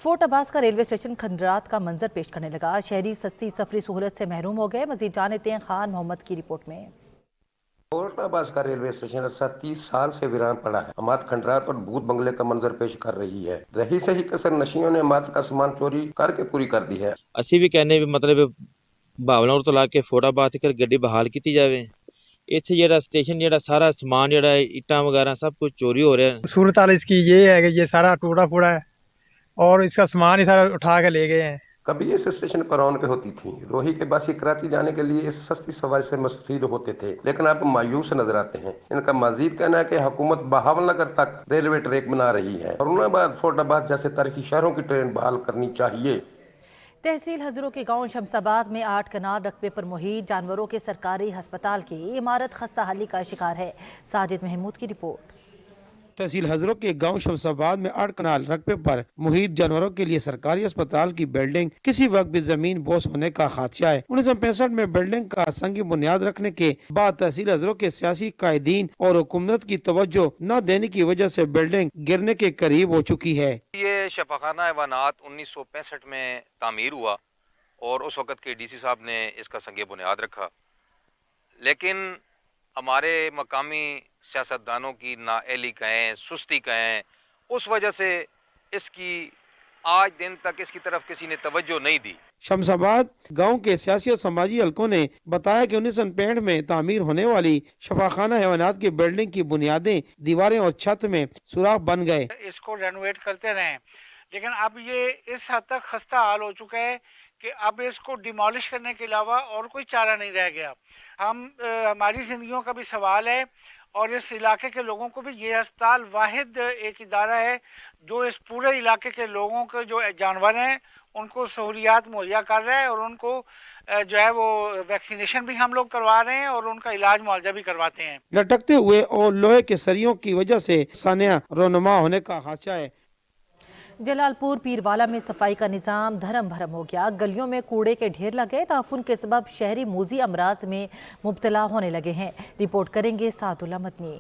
Fort Abbas का railway station खंडरात का मंजर पेश करने लगा। शहरी सस्ती सफरी सहूलत से महरूम हो गए। मजीद जानते हैं खान मोहम्मद की रिपोर्ट में। फोर्ट अब्बास का रेलवे स्टेशन 30 साल से वीरान पड़ा है। हमाद खंडरात और भूत बंगले का मंजर पेश कर रही है। रही सही कसर नशियों ने हमाद का सामान चोरी करके पूरी कर दी है। ਅਸੀਂ ਵੀ ਕਹਿੰਦੇ ਵੀ ਮਤਲਬ ਭਾਵਨਾਪੁਰ ਤੋਂ ਲਾ ਕੇ ਫੋਟਾਬਾਦ ਤੱਕ ਗੱਡੀ ਬਹਾਲ ਕੀਤੀ ਜਾਵੇ। ਇੱਥੇ ਜਿਹੜਾ ਸਟੇਸ਼ਨ ਜਿਹੜਾ ਸਾਰਾ ਸਮਾਨ ਜਿਹੜਾ ਇੱਟਾਂ ਵਗੈरह सब कुछ चोरी हो रहा है। सूरत हाल इसकी ये है कि ये सारा टूटा फूटा है और इसका सामान ही सारा उठा के ले गए हैं। कभी इस स्टेशन पर रौनकें होती थी। रोही के बासी कराची जाने के लिए इस सस्ती सवारी से मुस्तफीद होते थे, लेकिन अब मायूस नजर आते हैं। इनका मजीद कहना है कि हुकूमत बहावलनगर तक रेलवे ट्रैक बना रही है। औरंगाबाद फोर्टाबाद जैसे तारीखी शहरों की ट्रेन बहाल करनी चाहिए। तहसील हजरों के गांव शमसाबाद में 8 कनाल रकबे पर मुहित जानवरों के सरकारी अस्पताल की इमारत खस्ता हाली का शिकार है। साजिद महमूद की रिपोर्ट। तहसील हजरों के गांव शमसाबाद में 8 कनाल रकबे पर मुहित जानवरों के लिए सरकारी अस्पताल की बिल्डिंग किसी वक्त भी जमीन बोस होने का खदशा है। 1965 में बिल्डिंग का संगी बुनियाद रखने के बाद तहसील हजरों के सियासी कायदीन और हुकूमत की तवज्जो न देने की वजह से बिल्डिंग गिरने के करीब हो चुकी है। ये शफाखाना हैवानात 1965 में तामीर हुआ और उस वक़्त के DC साहब ने इसका संगे बुनियाद रखा, लेकिन हमारे मकामी सियासतदानों की नाअहली कहें, सुस्ती कहें, उस वजह से इसकी आज दिन तक इसकी तरफ किसी ने तवज्जो नहीं दी। शमसाबाद गांव के सियासी और समाजी हलकों ने बताया कि 1965 में तामीर होने वाली शफाखाना हैवानात की बिल्डिंग की बुनियादें, दीवारें और छत में सुराख बन गए। इसको रेनोवेट करते रहे, लेकिन अब ये इस हद तक खस्ता हाल हो चुका है कि अब इसको डिमोलिश करने के अलावा और कोई चारा नहीं रह गया। हमारी जिंदगियों का भी सवाल है और इस इलाके के लोगों को भी ये अस्पताल वाहिद एक इदारा है जो इस पूरे इलाके के लोगों के जो जानवर हैं उनको सहूलियात मुहैया कर रहा है और उनको जो है वो वैक्सीनेशन भी हम लोग करवा रहे हैं और उनका इलाज मुआवजा भी करवाते हैं। लटकते हुए और लोहे के सरियों की वजह से सानिया रोनुमा होने का खदशा है। जलालपुर पीरवाला में सफाई का निज़ाम धर्म भरम हो गया। गलियों में कूड़े के ढेर लगे। ताफुन के सबब शहरी मूजी अमराज में मुब्तला होने लगे हैं। रिपोर्ट करेंगे सादुल्ला मदनी।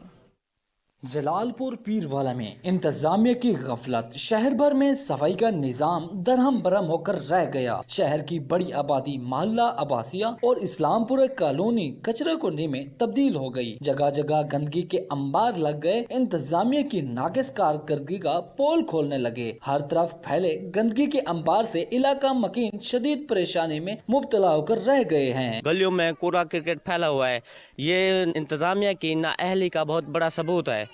जलालपुर पीरवाला में इंतजामिया की गफलत, शहर भर में सफाई का निजाम दरहम बरहम होकर रह गया। शहर की बड़ी आबादी मोहल्ला अब्बासिया और इस्लामपुर कॉलोनी कचरा कुंडी में तब्दील हो गई। जगह जगह गंदगी के अंबार लग गए। इंतजामिया की नाकिस कारकर्दगी का पोल खोलने लगे। हर तरफ फैले गंदगी के अंबार से इलाका मकीन शदीद परेशानी में मुब्तला होकर रह गए हैं। गलियों में कूड़ा क्रिकेट फैला हुआ है। ये इंतजामिया की नाअहली का बहुत बड़ा सबूत है।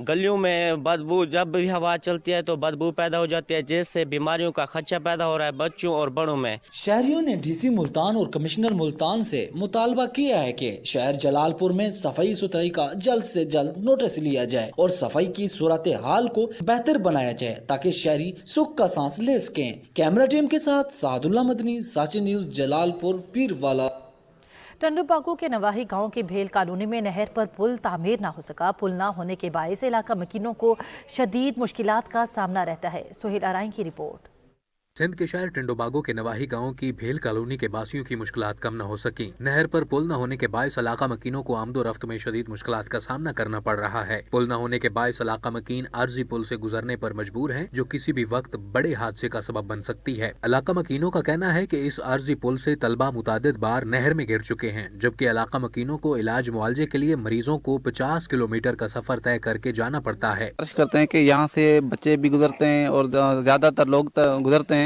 गलियों में बदबू, जब भी हवा चलती है तो बदबू पैदा हो जाती है, जिससे बीमारियों का खदशा पैदा हो रहा है बच्चों और बड़ों में। शहरियों ने DC मुल्तान और कमिश्नर मुल्तान से मुतालबा किया है कि शहर जलालपुर में सफाई सुथराई का जल्द से जल्द नोटिस लिया जाए और सफाई की सूरत हाल को बेहतर बनाया जाए ताकि शहरी सुख का सांस ले सकें। कैमरा टीम के साथ सादुल्ला मदनी, साची न्यूज, जलालपुर पीरवाला। टंडूपाकू के नवाही गांव के भेल कॉलोनी में नहर पर पुल तामीर ना हो सका। पुल ना होने के बायस इलाका मकीनों को शदीद मुश्किलात का सामना रहता है। सोहेल आराई की रिपोर्ट। सिंध के शहर टिंडोबागो के नवाही गांव की भेल कॉलोनी के बासियों की मुश्किलात कम न हो सकी। नहर पर पुल न होने के बायस इलाका मकीनों को आमदो रफ्त में शदीद मुश्किलात का सामना करना पड़ रहा है। पुल न होने के बायस इलाका मकीन आर्जी पुल से गुजरने पर मजबूर हैं, जो किसी भी वक्त बड़े हादसे का सबब बन सकती है। इलाका मकीनों का कहना है कि इस आर्जी पुल से तलबा मुतादिद बार नहर में गिर चुके हैं, जबकि इलाका मकीनों को इलाज मुआवजे के लिए मरीजों को 50 किलोमीटर का सफर तय करके जाना पड़ता है। करते हैं कि यहाँ से बच्चे भी गुजरते हैं और ज्यादातर लोग गुजरते हैं।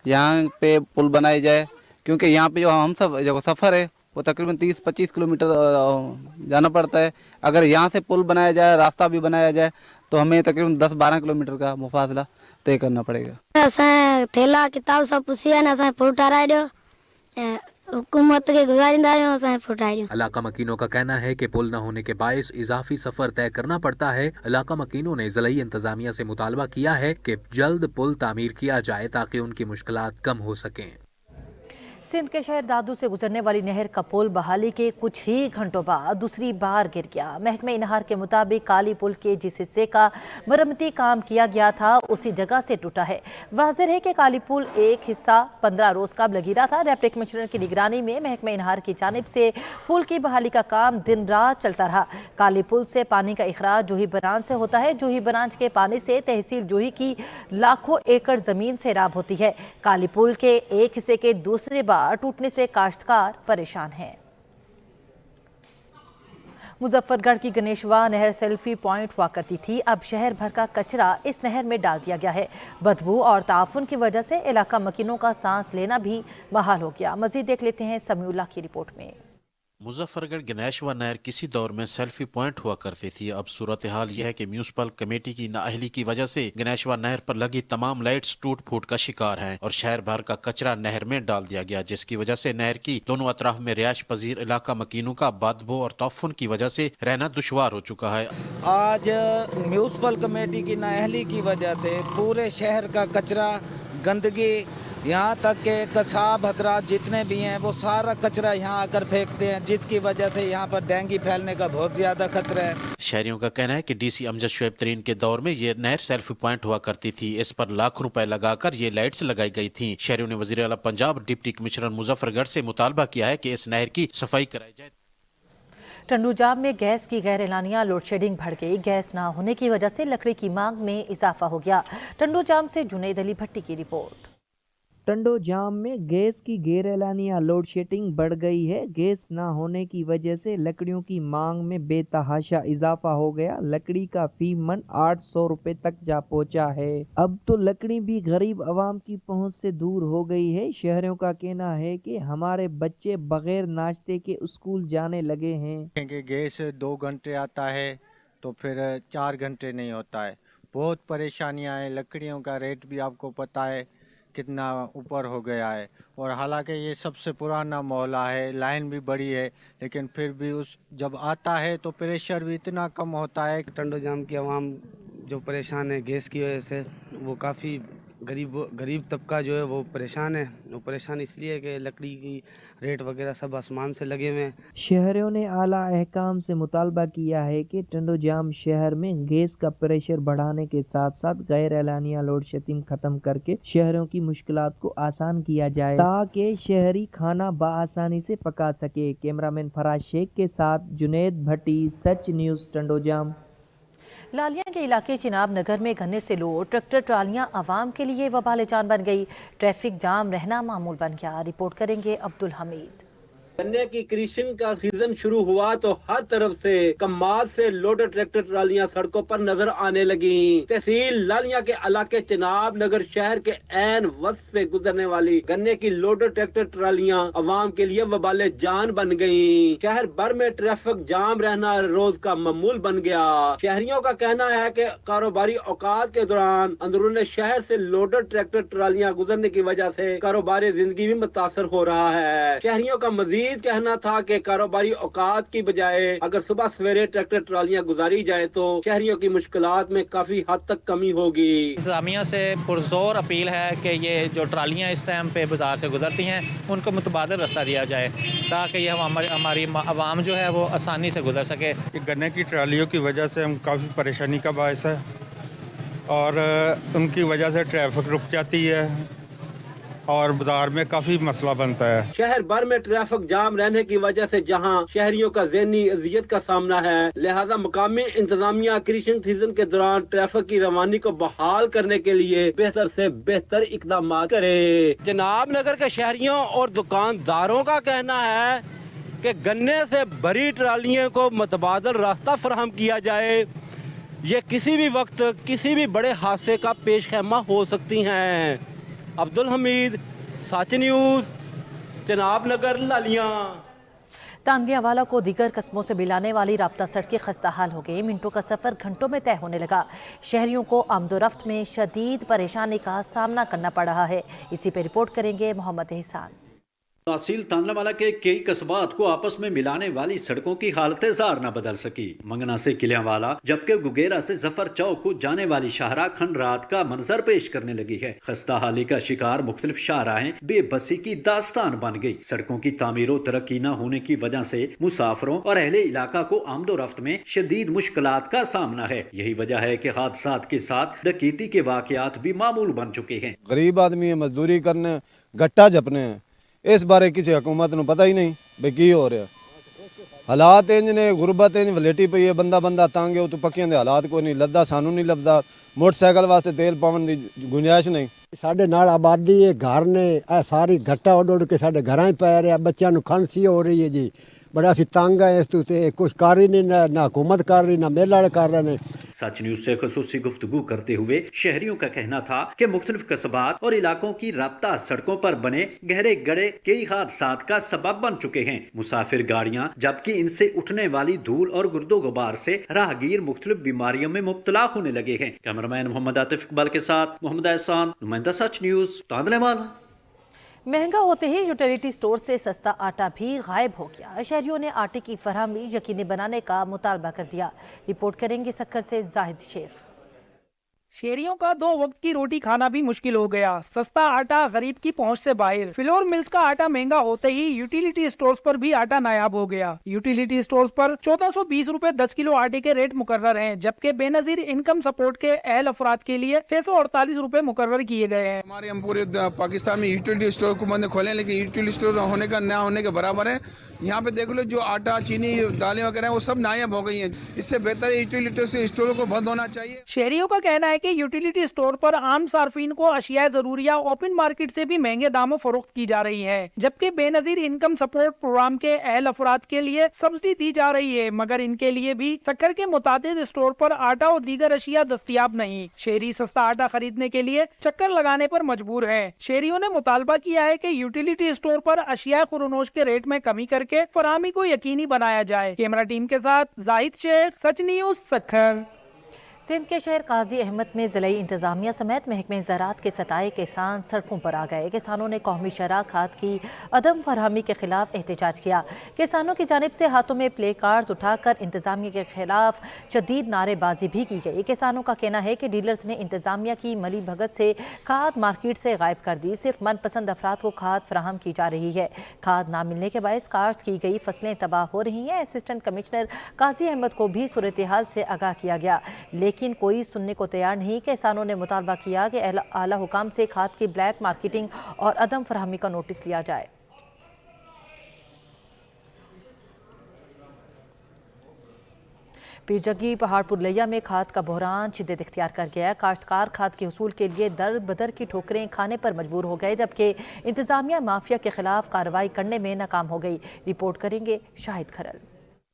यहाँ पे पुल बनाया जाए, क्योंकि यहाँ पे जो हम सब जो सफ़र है वो तकरीबन 30-25 किलोमीटर जाना पड़ता है। अगर यहाँ से पुल बनाया जाए, रास्ता भी बनाया जाए, तो हमें तकरीबन 10-12 किलोमीटर का मुफासला तय करना पड़ेगा। थेला किताब सब पुछी है ना, फुट हुकूमत के गुजारिंदा इलाका मकीनों का कहना है कि पुल न होने के बायस इजाफी सफर तय करना पड़ता है। इलाका मकीनों ने ज़िला इंतजामिया से मुतालबा किया है कि जल्द पुल तामीर किया जाए ताकि उनकी मुश्किलात कम हो सकें। सिंध के शहर दादू से गुजरने वाली नहर का पुल बहाली के कुछ ही घंटों बाद दूसरी बार गिर गया। महकमे इनहार के मुताबिक काली पुल के जिस हिस्से का मरम्मती काम किया गया था उसी जगह से टूटा है। वाज़ेह है कि काली पुल एक हिस्सा 15 रोज कबल गिरा था। डिप्टी कमिश्नर की निगरानी में महकमे इनहार की जानिब से पुल की बहाली का काम दिन रात चलता रहा। काली पुल से पानी का इखराज जोही बरांज से होता है। जोही बरांज के पानी से तहसील जोही की लाखों एकड़ जमीन सैराब होती है। काली पुल के एक हिस्से के दूसरे बार टूटने से काश्तकार परेशान हैं। मुजफ्फरगढ़ की गणेशवा नहर सेल्फी पॉइंट हुआ करती थी। अब शहर भर का कचरा इस नहर में डाल दिया गया है। बदबू और ताफुन की वजह से इलाका मकीनों का सांस लेना भी महाल हो गया। मजीद देख लेते हैं समीउल्लाह की रिपोर्ट में। मुजफ्फरगढ़ गणेशवा नहर किसी दौर में सेल्फी पॉइंट हुआ करती थी। अब सूरत हाल यह है कि म्यूनिसिपल कमेटी की नाअहली की वजह से गणेशवा नहर पर लगी तमाम लाइट्स टूट फूट का शिकार हैं और शहर भर का कचरा नहर में डाल दिया गया, जिसकी वजह से नहर की दोनों अतराफ में रिहायश पजीर इलाका मकीनों का बदबू और तौफुन की वजह से रहना दुश्वार हो चुका है। आज म्यूनिसिपल कमेटी की नाअहली की वजह से पूरे शहर का कचरा, गंदगी, यहाँ तक के कसाब हजरात जितने भी हैं वो सारा कचरा यहाँ आकर फेंकते हैं, जिसकी वजह से यहाँ पर डेंगू फैलने का बहुत ज्यादा खतरा है। शहरियों का कहना है कि डीसी अमजद शुएब तरीन के दौर में ये नहर सेल्फी पॉइंट हुआ करती थी। इस पर लाख रुपए लगाकर ये लाइट्स लगाई गई थी। शहरियों ने वजीर आला पंजाब डिप्टी कमिश्नर मुजफ्फरगढ़ से मुतालबा किया है कि इस नहर की सफाई कराई जाए। टंडूजाम में गैस की गैर एलानिया लोड शेडिंग बढ़ गई। गैस न होने की वजह से लकड़ी की मांग में इजाफा हो गया। टंडूजाम से जुनैद अली भट्टी की रिपोर्ट। टंडोजाम में गैस की गैर एलानिया लोड शेडिंग बढ़ गई है। गैस ना होने की वजह से लकड़ियों की मांग में बेतहाशा इजाफा हो गया। लकड़ी का फी मन 800 रुपए तक जा पहुंचा है। अब तो लकड़ी भी गरीब आवाम की पहुंच से दूर हो गई है। शहरों का कहना है कि हमारे बच्चे बगैर नाश्ते के स्कूल जाने लगे हैं। गैस 2 घंटे आता है तो फिर 4 घंटे नहीं होता है। बहुत परेशानियां हैं। लकड़ियों का रेट भी आपको पता है कितना ऊपर हो गया है और हालांकि ये सबसे पुराना मोहल्ला है, लाइन भी बड़ी है, लेकिन फिर भी उस जब आता है तो प्रेशर भी इतना कम होता है। टंडोजाम की आवाम जो परेशान है गैस की वजह से, वो काफ़ी गरीब तबका जो है वो परेशान है। वो परेशान इसलिए कि लकड़ी की रेट वगैरह सब आसमान से लगे हुए हैं। शहरों ने आला अहकाम से मुतालबा किया है कि टंडोजाम शहर में गैस का प्रेशर बढ़ाने के साथ साथ गैर एलानिया लोड शेडिंग खत्म करके शहरों की मुश्किलात को आसान किया जाए ताकि शहरी खाना बआसानी से पका सके। कैमरामैन फराज शेख के साथ जुनैद भट्टी, सच न्यूज़ टंडोजाम। लालिया के इलाके चिनाब नगर में गन्ने से लोड ट्रैक्टर ट्रालियां आवाम के लिए वबाल जान बन गई। ट्रैफिक जाम रहना मामूल बन गया। रिपोर्ट करेंगे अब्दुल हमीद। गन्ने की कृषि का सीजन शुरू हुआ तो हर तरफ से कमाद से लोडेड ट्रैक्टर ट्रालियां सड़कों पर नजर आने लगी। तहसील लालिया के इलाके चिनाब नगर शहर के ऐन वस्त से गुजरने वाली गन्ने की लोडेड ट्रैक्टर ट्रालियां अवाम के लिए वबाले जान बन गयी। शहर भर में ट्रैफिक जाम रहना रोज का मामूल बन गया। शहरियों का कहना है कि कारोबारी औकात के दौरान अंदरूनी शहर से लोडेड ट्रैक्टर ट्रालियां गुजरने की वजह से कारोबारी जिंदगी भी मुतासर हो रहा है। शहरियों का मजीद कहना था कि कारोबारी औकात की बजाय अगर सुबह सवेरे ट्रैक्टर ट्रालियां गुजारी जाए तो शहरियों की मुश्किलात में काफी हद तक कमी होगी। इंतजामिया से पुरजोर अपील है कि ये जो ट्रालियां इस टाइम पे बाजार से गुजरती हैं उनको मुतबादिल रास्ता दिया जाए ताकि ये हमारी आवाम जो है वो आसानी से गुजर सके। गन्ने की ट्रालियों की वजह से हम काफ़ी परेशानी का बायस है और उनकी वजह से ट्रैफिक रुक जाती है और बाजार में काफी मसला बनता है। शहर भर में ट्रैफिक जाम रहने की वजह से जहां शहरियों का ज़हनी अजियत का सामना है, लिहाजा मुकामी इंतजामिया कृषि सीजन के दौरान ट्रैफिक की रवानी को बहाल करने के लिए बेहतर से बेहतर इकदाम करे। चिनाब नगर के शहरियों और दुकानदारों का कहना है कि गन्ने से भरी ट्रालियों को मुतबादल रास्ता फराहम किया जाए। ये किसी भी वक्त किसी भी बड़े हादसे का पेश खैमा हो सकती हैं। अब्दुल हमीद, सच न्यूज़, चिनाब नगर लालिया। तांदियावाला को दीगर कस्बों से मिलाने वाली राब्ता सड़कें खस्ता हाल हो गई। मिनटों का सफर घंटों में तय होने लगा। शहरियों को आमदोरफ्त में शदीद परेशानी का सामना करना पड़ रहा है। इसी पे रिपोर्ट करेंगे मोहम्मद एहसान। तहसील तांदलावाला के कई कस्बात को आपस में मिलाने वाली सड़कों की हालत जार न बदल सकी। मंगना से किलियांवाला जबकि गुगेरा से जफर चौक को जाने वाली शाहराह खंड रात का मंजर पेश करने लगी है। खस्ता हाली का शिकार मुख्तलिफ शाहराहें बेबसी की दास्तान बन गई। सड़कों की तामीर और तरक्की न होने की वजह से मुसाफिरों और अहले इलाका को आमदोरफ्त में शदीद मुश्किलात का सामना है। यही वजह है कि हादसात के साथ डकैती के वाकयात भी मामूल बन चुके हैं। गरीब आदमी मजदूरी करने गट्टा जपने हैं, इस बारे किसी हुकूमत को पता ही नहीं भाई की हो रहा। हालात इंज ने, गुरबत इंज वलेटी पई है, बंदा बंदा तंग है, तो पक्कियां दे हालात कोई नहीं लभदा, सानू नहीं लभदा, मोटरसाइकिल वास्ते तेल पावन की गुंजाइश नहीं। साढ़े नाल आबादी है, घर ने सारी घट्टा उड़ उड़ के साढ़े घर ही पै रहा, बच्चों को खांसी हो रही है जी, बड़ा असी तंग है। इस तो कुछ कर ही नहीं, ना हुकूमत कर रही, ना मेले वाले कर रहे हैं। सच न्यूज से खुसूसी गुफ्तगू करते हुए शहरियों का कहना था कि मुख्तलिफ कस्बात और इलाकों की राब्ता सड़कों पर बने गहरे गड्ढे कई हादसात का सबब बन चुके हैं। मुसाफिर गाड़ियां, जबकि इनसे उठने वाली धूल और गुर्दो गुबार से राहगीर मुख्तलिफ बीमारियों में मुब्तला होने लगे हैं। कैमरामैन मोहम्मद आतिफ इकबाल के साथ मोहम्मद एहसान, नुमाइंदा सच न्यूज, तांदलावाला। महंगा होते ही यूटिलिटी स्टोर से सस्ता आटा भी गायब हो गया। शहरियों ने आटे की फराहमी यकीनी बनाने का मुतालबा कर दिया। रिपोर्ट करेंगे सक्कर से जाहिद शेख। शहरियों का 2 वक्त की रोटी खाना भी मुश्किल हो गया। सस्ता आटा गरीब की पहुंच से बाहर। फ्लोर मिल्स का आटा महंगा होते ही यूटिलिटी स्टोर्स पर भी आटा नायाब हो गया। यूटिलिटी स्टोर्स पर 1420 रुपए 10 किलो आटे के रेट मुकर्रर हैं, जबकि बेनजीर इनकम सपोर्ट के अहल अफराद के लिए 648 रुपए मुकर्रर किए गए हैं। हमारे हम पूरे पाकिस्तान में यूटिलिटी स्टोर को बंद खोले, लेकिन यूटिलिटी स्टोर होने का ना होने के बराबर है। यहाँ पे देख लो, जो आटा, चीनी, दालें वगैरह वो सब नायाब हो गई हैं। इससे बेहतर है यूटिलिटी स्टोरों को बंद होना चाहिए। शहरियों का कहना है कि यूटिलिटी स्टोर पर आम सार्फिन को अशिया जरूरिया ओपन मार्केट से भी महंगे दामों फरोख्त की जा रही है, जबकि बेनजीर इनकम सपोर्ट प्रोग्राम के अहल अफराद के लिए सब्सिडी दी जा रही है, मगर इनके लिए भी सक्कर के मुतादिद स्टोर पर आटा और दीगर अशिया दस्तयाब नहीं। शहरी सस्ता आटा खरीदने के लिए चक्कर लगाने पर मजबूर है। शहरियों ने मुतालबा किया है कि यूटिलिटी स्टोर पर अशिया खुरनोश के रेट में कमी करके फराहमी को यकीनी बनाया जाए। कैमरा टीम के साथ जाहिद शेख, सच न्यूज, सक्कर। सिंध के शहर काजी अहमद में ज़िलाई इंतज़ामिया समेत महकमे ज़राअत के सताए किसान सड़कों पर आ गए। किसानों ने कौमी शराह खाद की अदम फरहमी के खिलाफ एहतजाज किया। किसानों की जानिब से हाथों में प्ले कार्ड्स उठाकर इंतज़ामिया के खिलाफ शदीद नारेबाजी भी की गई। किसानों का कहना है कि डीलर्स ने इंतज़ामिया की मली भगत से खाद मार्केट से गायब कर दी। सिर्फ मनपसंद अफराद को खाद फराहम की जा रही है। खाद ना मिलने के बायस काश्त की गई फसलें तबाह हो रही हैं। असिस्टेंट कमिश्नर काजी अहमद को भी सूरत हाल से आगाह किया गया, लेकिन कोई सुनने को तैयार नहीं। किसानों ने मुतालबा किया कि आला हुकाम से खाद की ब्लैक मार्केटिंग और अदम फराहमी का नोटिस लिया जाए। पीरजगी पहाड़पुर लिया में खाद का बहरान शिद्दत इख्तियार कर गया। काश्तकार खाद के हुसूल के लिए दर बदर की ठोकरें खाने पर मजबूर हो गए, जबकि इंतजामिया माफिया के खिलाफ कार्रवाई करने में नाकाम हो गई। रिपोर्ट करेंगे शाहिद खरल।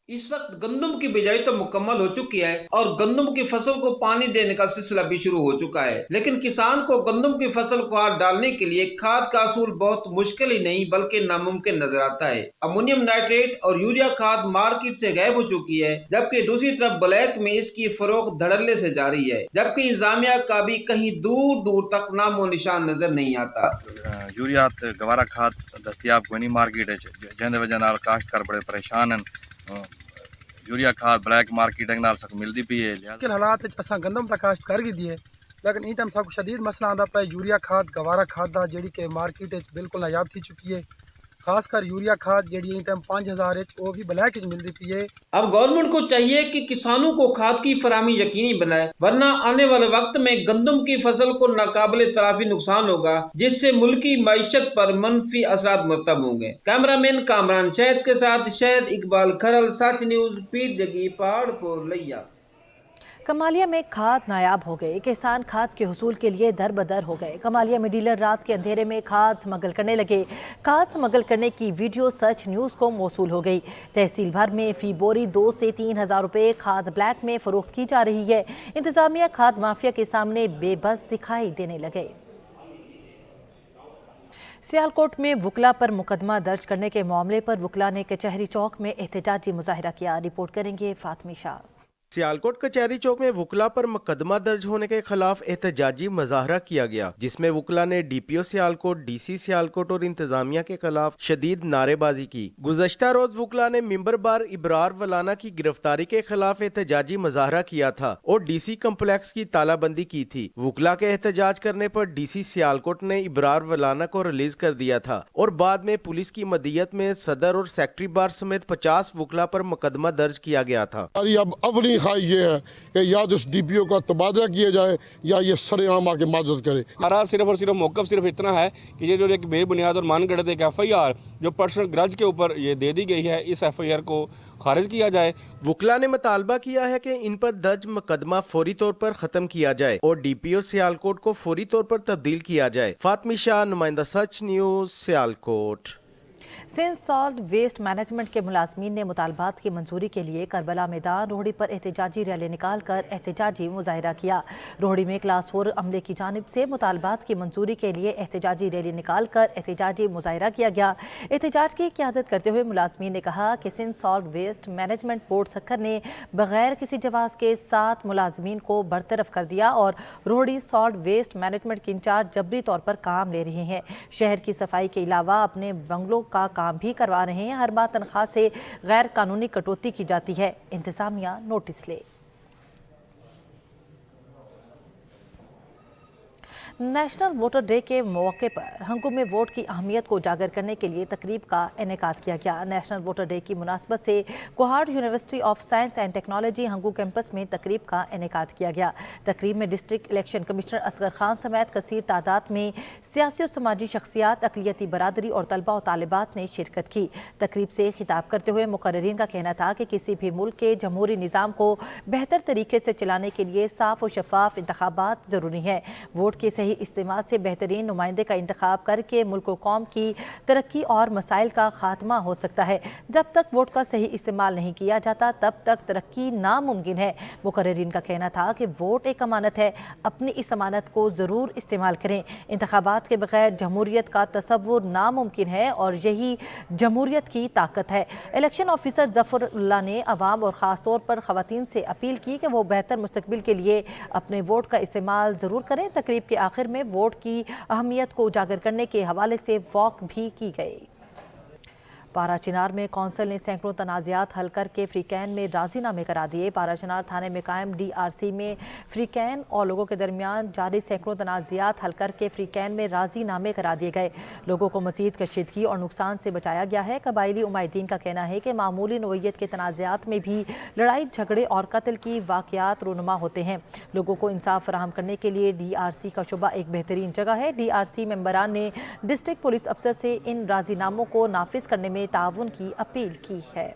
इस वक्त गंदम की बिजाई तो मुकम्मल हो चुकी है और गंदम की फसल को पानी देने का सिलसिला भी शुरू हो चुका है, लेकिन किसान को गंदम की फसल को हाथ डालने के लिए खाद का असूल बहुत मुश्किल ही नहीं बल्कि नामुमकिन नजर आता है। अमोनियम नाइट्रेट और यूरिया खाद मार्केट से गायब हो चुकी है, जबकि दूसरी तरफ ब्लैक में इसकी फरोख्त धड़ल्ले से जारी है, जबकि इंतजामिया का भी कहीं दूर दूर तक नामो निशान नजर नहीं आता। यूरिया गवारा खाद दस्तियाब कोई नहीं मार्केट है, जिंदे वजह नाल काश्तकार बड़े परेशान हैं। यूरिया खाद ब्लैक मार्केटिंग नाल सक मिलदी पई है। मुश्किल हालात असां गंदम दा काश्त कर गी दिए, लेकिन इन टाइम सबको शदीद मसला आंदा पे यूरिया खाद गवारा खाद दा जेड़ी के मार्केट बिल्कुल नायाब थी चुकी है। खासकर यूरिया खाद जेड़ी इन टाइम 5000 वो भी ब्लैक मिलती पई है। अब गवर्नमेंट को चाहिए कि किसानों को खाद की फराहमी यकीनी बनाए, वरना आने वाले वक्त में गंदम की फसल को नाकाबिले तलाफी नुकसान होगा, जिससे मुल्की मईशत पर मनफी असरात मुरतब होंगे। कैमरामैन कामरान शहद के साथ शहद इकबाल खरल, सच न्यूज, पीरजगी पहाड़पुर लिया। कमालिया में खाद नायाब हो गए। किसान खाद के हुसूल के लिए दर बदर हो गए। कमालिया में डीलर रात के अंधेरे में खाद स्मगल करने लगे। खाद स्मगल करने की वीडियो सच न्यूज़ को मौसूल हो गई। तहसील भर में फी बोरी 2 से 3 हज़ार रुपये खाद ब्लैक में फरोख्त की जा रही है। इंतजामिया खाद माफिया के सामने बेबस दिखाई देने लगे। सियालकोट में वकला पर मुकदमा दर्ज करने के मामले पर वकला ने कचहरी चौक में एहतजाजी मुजाहरा किया। रिपोर्ट करेंगे फातमी शाह। सियालकोट कचहरी चौक में वकला पर मुकदमा दर्ज होने के खिलाफ एहतजाजी मुजाहरा किया गया, जिसमें वकला ने डीपीओ सियालकोट, डीसी सियालकोट और इंतजामिया के खिलाफ शदीद नारेबाजी की। गुज़श्ता रोज वकला ने मिंबर बार इब्रार वलाना की गिरफ्तारी के खिलाफ एहतजाजी मुजाहरा किया था और डीसी कम्प्लेक्स की तालाबंदी की थी। वकला के एहतजाज करने पर डीसी सियालकोट ने इब्रार वलाना को रिलीज कर दिया था और बाद में पुलिस की मदीयत में सदर और सेक्रेटरी बार समेत 50 वकला पर मुकदमा दर्ज किया गया था। अब अवली ख्वाहिश ये है कि या तो इस डीपीओ का तबादला किया जाए या ये सरेआम आके मदद करे। हमारा सिर्फ और सिर्फ मौक़िफ़ सिर्फ इतना है कि ये जो एक बेबुनियाद और मानगढ़ंत एक FIR जो पर्सनल ग्रज के ऊपर ये दे दी गई है, इस FIR को खारिज किया जाए। वकला ने मुतालबा किया है कि इन पर दर्ज मुकदमा फौरी तौर पर खत्म किया जाए और डीपीओ सियालकोट को फौरी तौर पर तब्दील किया जाए। फातमी शाह, नुमाइंदा Sach news, Sialkot. Sindh salt waste management के मुलाजमीन ने मुतालबात की मंजूरी के लिए करबला मैदान रोहड़ी पर एहतजाजी रैली निकाल कर एहतजाजी मुजाहरा किया। रोहड़ी में क्लास 4 अमले की जानिब से मुतालबात की मंजूरी के लिए एहतजाजी रैली निकाल कर एहतजाजी मुजाहरा किया गया। एहतजाज की क़यादत करते हुए मुलाजमीन ने कहा कि Sindh salt waste management board Sukkur ने बगैर किसी जवाज़ के 7 मुलाजमीन को बरतरफ कर दिया और रोहड़ी सॉल्ट वेस्ट मैनेजमेंट के इंचार्ज जबरी तौर पर काम ले रहे हैं। शहर की सफाई के अलावा अपने बंगलों का काम भी करवा रहे हैं। हर माह तनख्वाह से गैर कानूनी कटौती की जाती है। इंतजामिया नोटिस ले। नेशनल वोटर डे के मौके पर हंगू में वोट की अहमियत को उजागर करने के लिए तकरीब का इनेकाद किया गया। नेशनल वोटर डे की मुनासबत से Kohat university of science and technology Hangu campus में तकरीब का इनेकाद किया गया। तकरीब में district election commissioner Asghar Khan समेत कसीर तादाद में सियासी और समाजी शख्सियात, अक़लियती बरादरी और तलबा और तालिबात ने शिरकत की। तकरीब से खिताब करते हुए मुकर्रिरीन का कहना था कि किसी भी मुल्क के जमहूरी निज़ाम को बेहतर तरीके से चलाने के लिए साफ और शफाफ इंतखाबात ज़रूरी हैं। वोट के इस्तेमाल से बेहतरीन नुमाइंदे का इंतखाब करके मुल्क कौम की तरक्की और मसाइल का खात्मा हो सकता है। जब तक वोट का सही इस्तेमाल नहीं किया जाता तब तक तरक्की नामुमकिन है। मुकर्रिरीन का कहना था कि वोट एक अमानत है, अपनी इस अमानत को ज़रूर इस्तेमाल करें। इंतखाबात के बगैर जमहूरियत का तसव्वुर नामुमकिन है और यही जमहूरियत की ताकत है। इलेक्शन ऑफिसर ज़फ़रुल्लाह ने अवाम और ख़ास तौर पर ख़वातीन से अपील की कि वो बेहतर मुस्तकबिल के लिए अपने वोट का इस्तेमाल ज़रूर करें। तकरीब के आखिर में वोट की अहमियत को उजागर करने के हवाले से वॉक भी की गई। पाराचिनार में कौंसिल ने सैकड़ों तनाज़ात हल करके फ्रीकैन में राजीनामे करा दिए। पाराचिनार थाने में कायम DRC में फ्रीकैन और लोगों के दरमियान जारी सैकड़ों तनाज़ात हल करके फ्रीकैन में राजीनामे करा दिए गए। लोगों को मज़ीद कशीदगी और नुकसान से बचाया गया है। कबायली उमायदीन का कहना है कि मामूली नोयत के तनाज़ात में भी लड़ाई झगड़े और कत्ल की वाक़यात रूनुमा होते हैं। लोगों को इंसाफ फराहम करने के लिए DRC का शुबा एक बेहतरीन जगह है। DRC मेंबरान ने डिस्ट्रिक्ट पुलिस अफसर से इन राजीनामों को नाफिज करने में ताउन की अपील की है।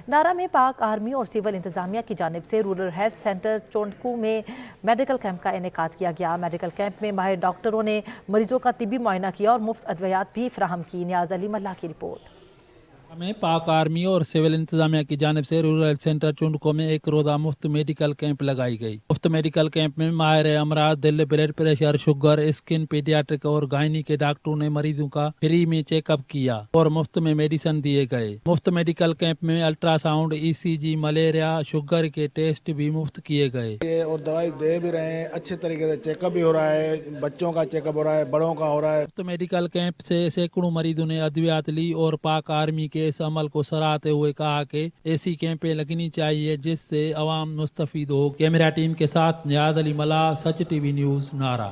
नारा में पाक आर्मी और सिविल इंतजामिया की जानिब से रूरल हेल्थ सेंटर चोंडकू में मेडिकल कैंप का इनेकाद किया गया। मेडिकल कैंप में माहिर डॉक्टरों ने मरीजों का तिबी मुआयना किया और मुफ्त अद्वियात भी फराहम की। नियाज अली मल्ला की रिपोर्ट। में पाक आर्मी और सिविल इंतजामिया की जानिब से रूरल हेल्थ सेंटर चुंडको में एक रोजा मुफ्त मेडिकल कैंप लगाई गई। मुफ्त मेडिकल कैंप में माहिर अमराज, दिल, blood pressure, sugar, skin, paediatric और गायनी के डॉक्टरों ने मरीजों का फ्री में चेकअप किया और मुफ्त में मेडिसिन दिए गए। मुफ्त मेडिकल कैंप में अल्ट्रासाउंड, ECG, मलेरिया, शुगर के टेस्ट भी मुफ्त किए गए और दवाई दे भी रहे हैं। अच्छे तरीके से चेकअप भी हो रहा है, बच्चों का चेकअप हो रहा है, बड़ों का हो रहा है। मुफ्त मेडिकल कैंप से सैकड़ों मरीजों ने अद्वियात ली और पाक आर्मी के इस अमल को सराहते हुए कहा कि ऐसी कैंपें लगनी चाहिए जिससे अवाम मुस्तफीद हो। कैमरा टीम के साथ नियाज अली मला, सच TV न्यूज़, नारा।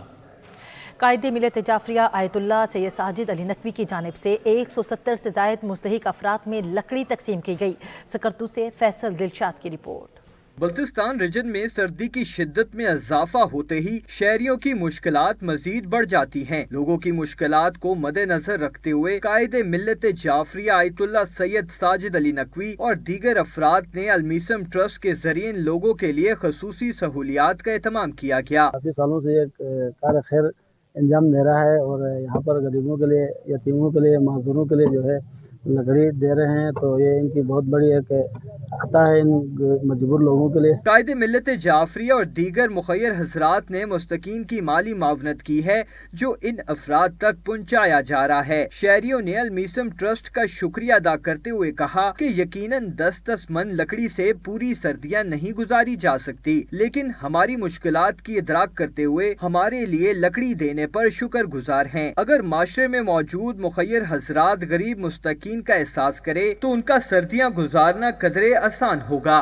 कायदे मिलत जाफरिया आयतुल्लाह सैयद साजिद अली नकवी की जानिब से 170 से जायद मुस्तहिक अफराद में लकड़ी तकसीम की गई। सकरतू से फैसल दिलशाद की रिपोर्ट। बल्तिस्तान रीजन में सर्दी की शिद्दत में इजाफा होते ही शहरियों की मुश्किलात मजीद बढ़ जाती हैं। लोगों की मुश्किलात को मद्देनजर रखते हुए कायदे मिल्लत जाफरिया आयतुल्लाह सैयद साजिद अली नकवी और दीगर अफराद ने अलमीसम ट्रस्ट के जरिए लोगों के लिए खसूसी सहूलियात का एहतमाम किया गया। काफी सालों से कार खैर अंजाम दे रहा है और यहाँ पर गरीबों के लिए, यतीमों के लिए, माजूरों के लिए जो है लकड़ी दे रहे हैं, तो ये इनकी बहुत बड़ी एक आता है इन मजबूर लोगों के लिए। कायदे मिल्लत जाफरिया और दीगर मुखय्यर हजरात ने मुस्तकीन की माली मावनत की है जो इन अफराद तक पहुँचाया जा रहा है। शहरियों ने अलमीसम ट्रस्ट का शुक्रिया अदा करते हुए कहा कि यकीनन 10-10 मन लकड़ी से पूरी सर्दियाँ नहीं गुजारी जा सकती, लेकिन हमारी मुश्किलात की इदराक करते हुए हमारे लिए लकड़ी देने पर शुक्र गुजार हैं। अगर माशरे में मौजूद मुखय्यर हजरात गरीब मुस्तकीन का एहसास करे तो उनका सर्दियाँ गुजारना कदरे आसान होगा।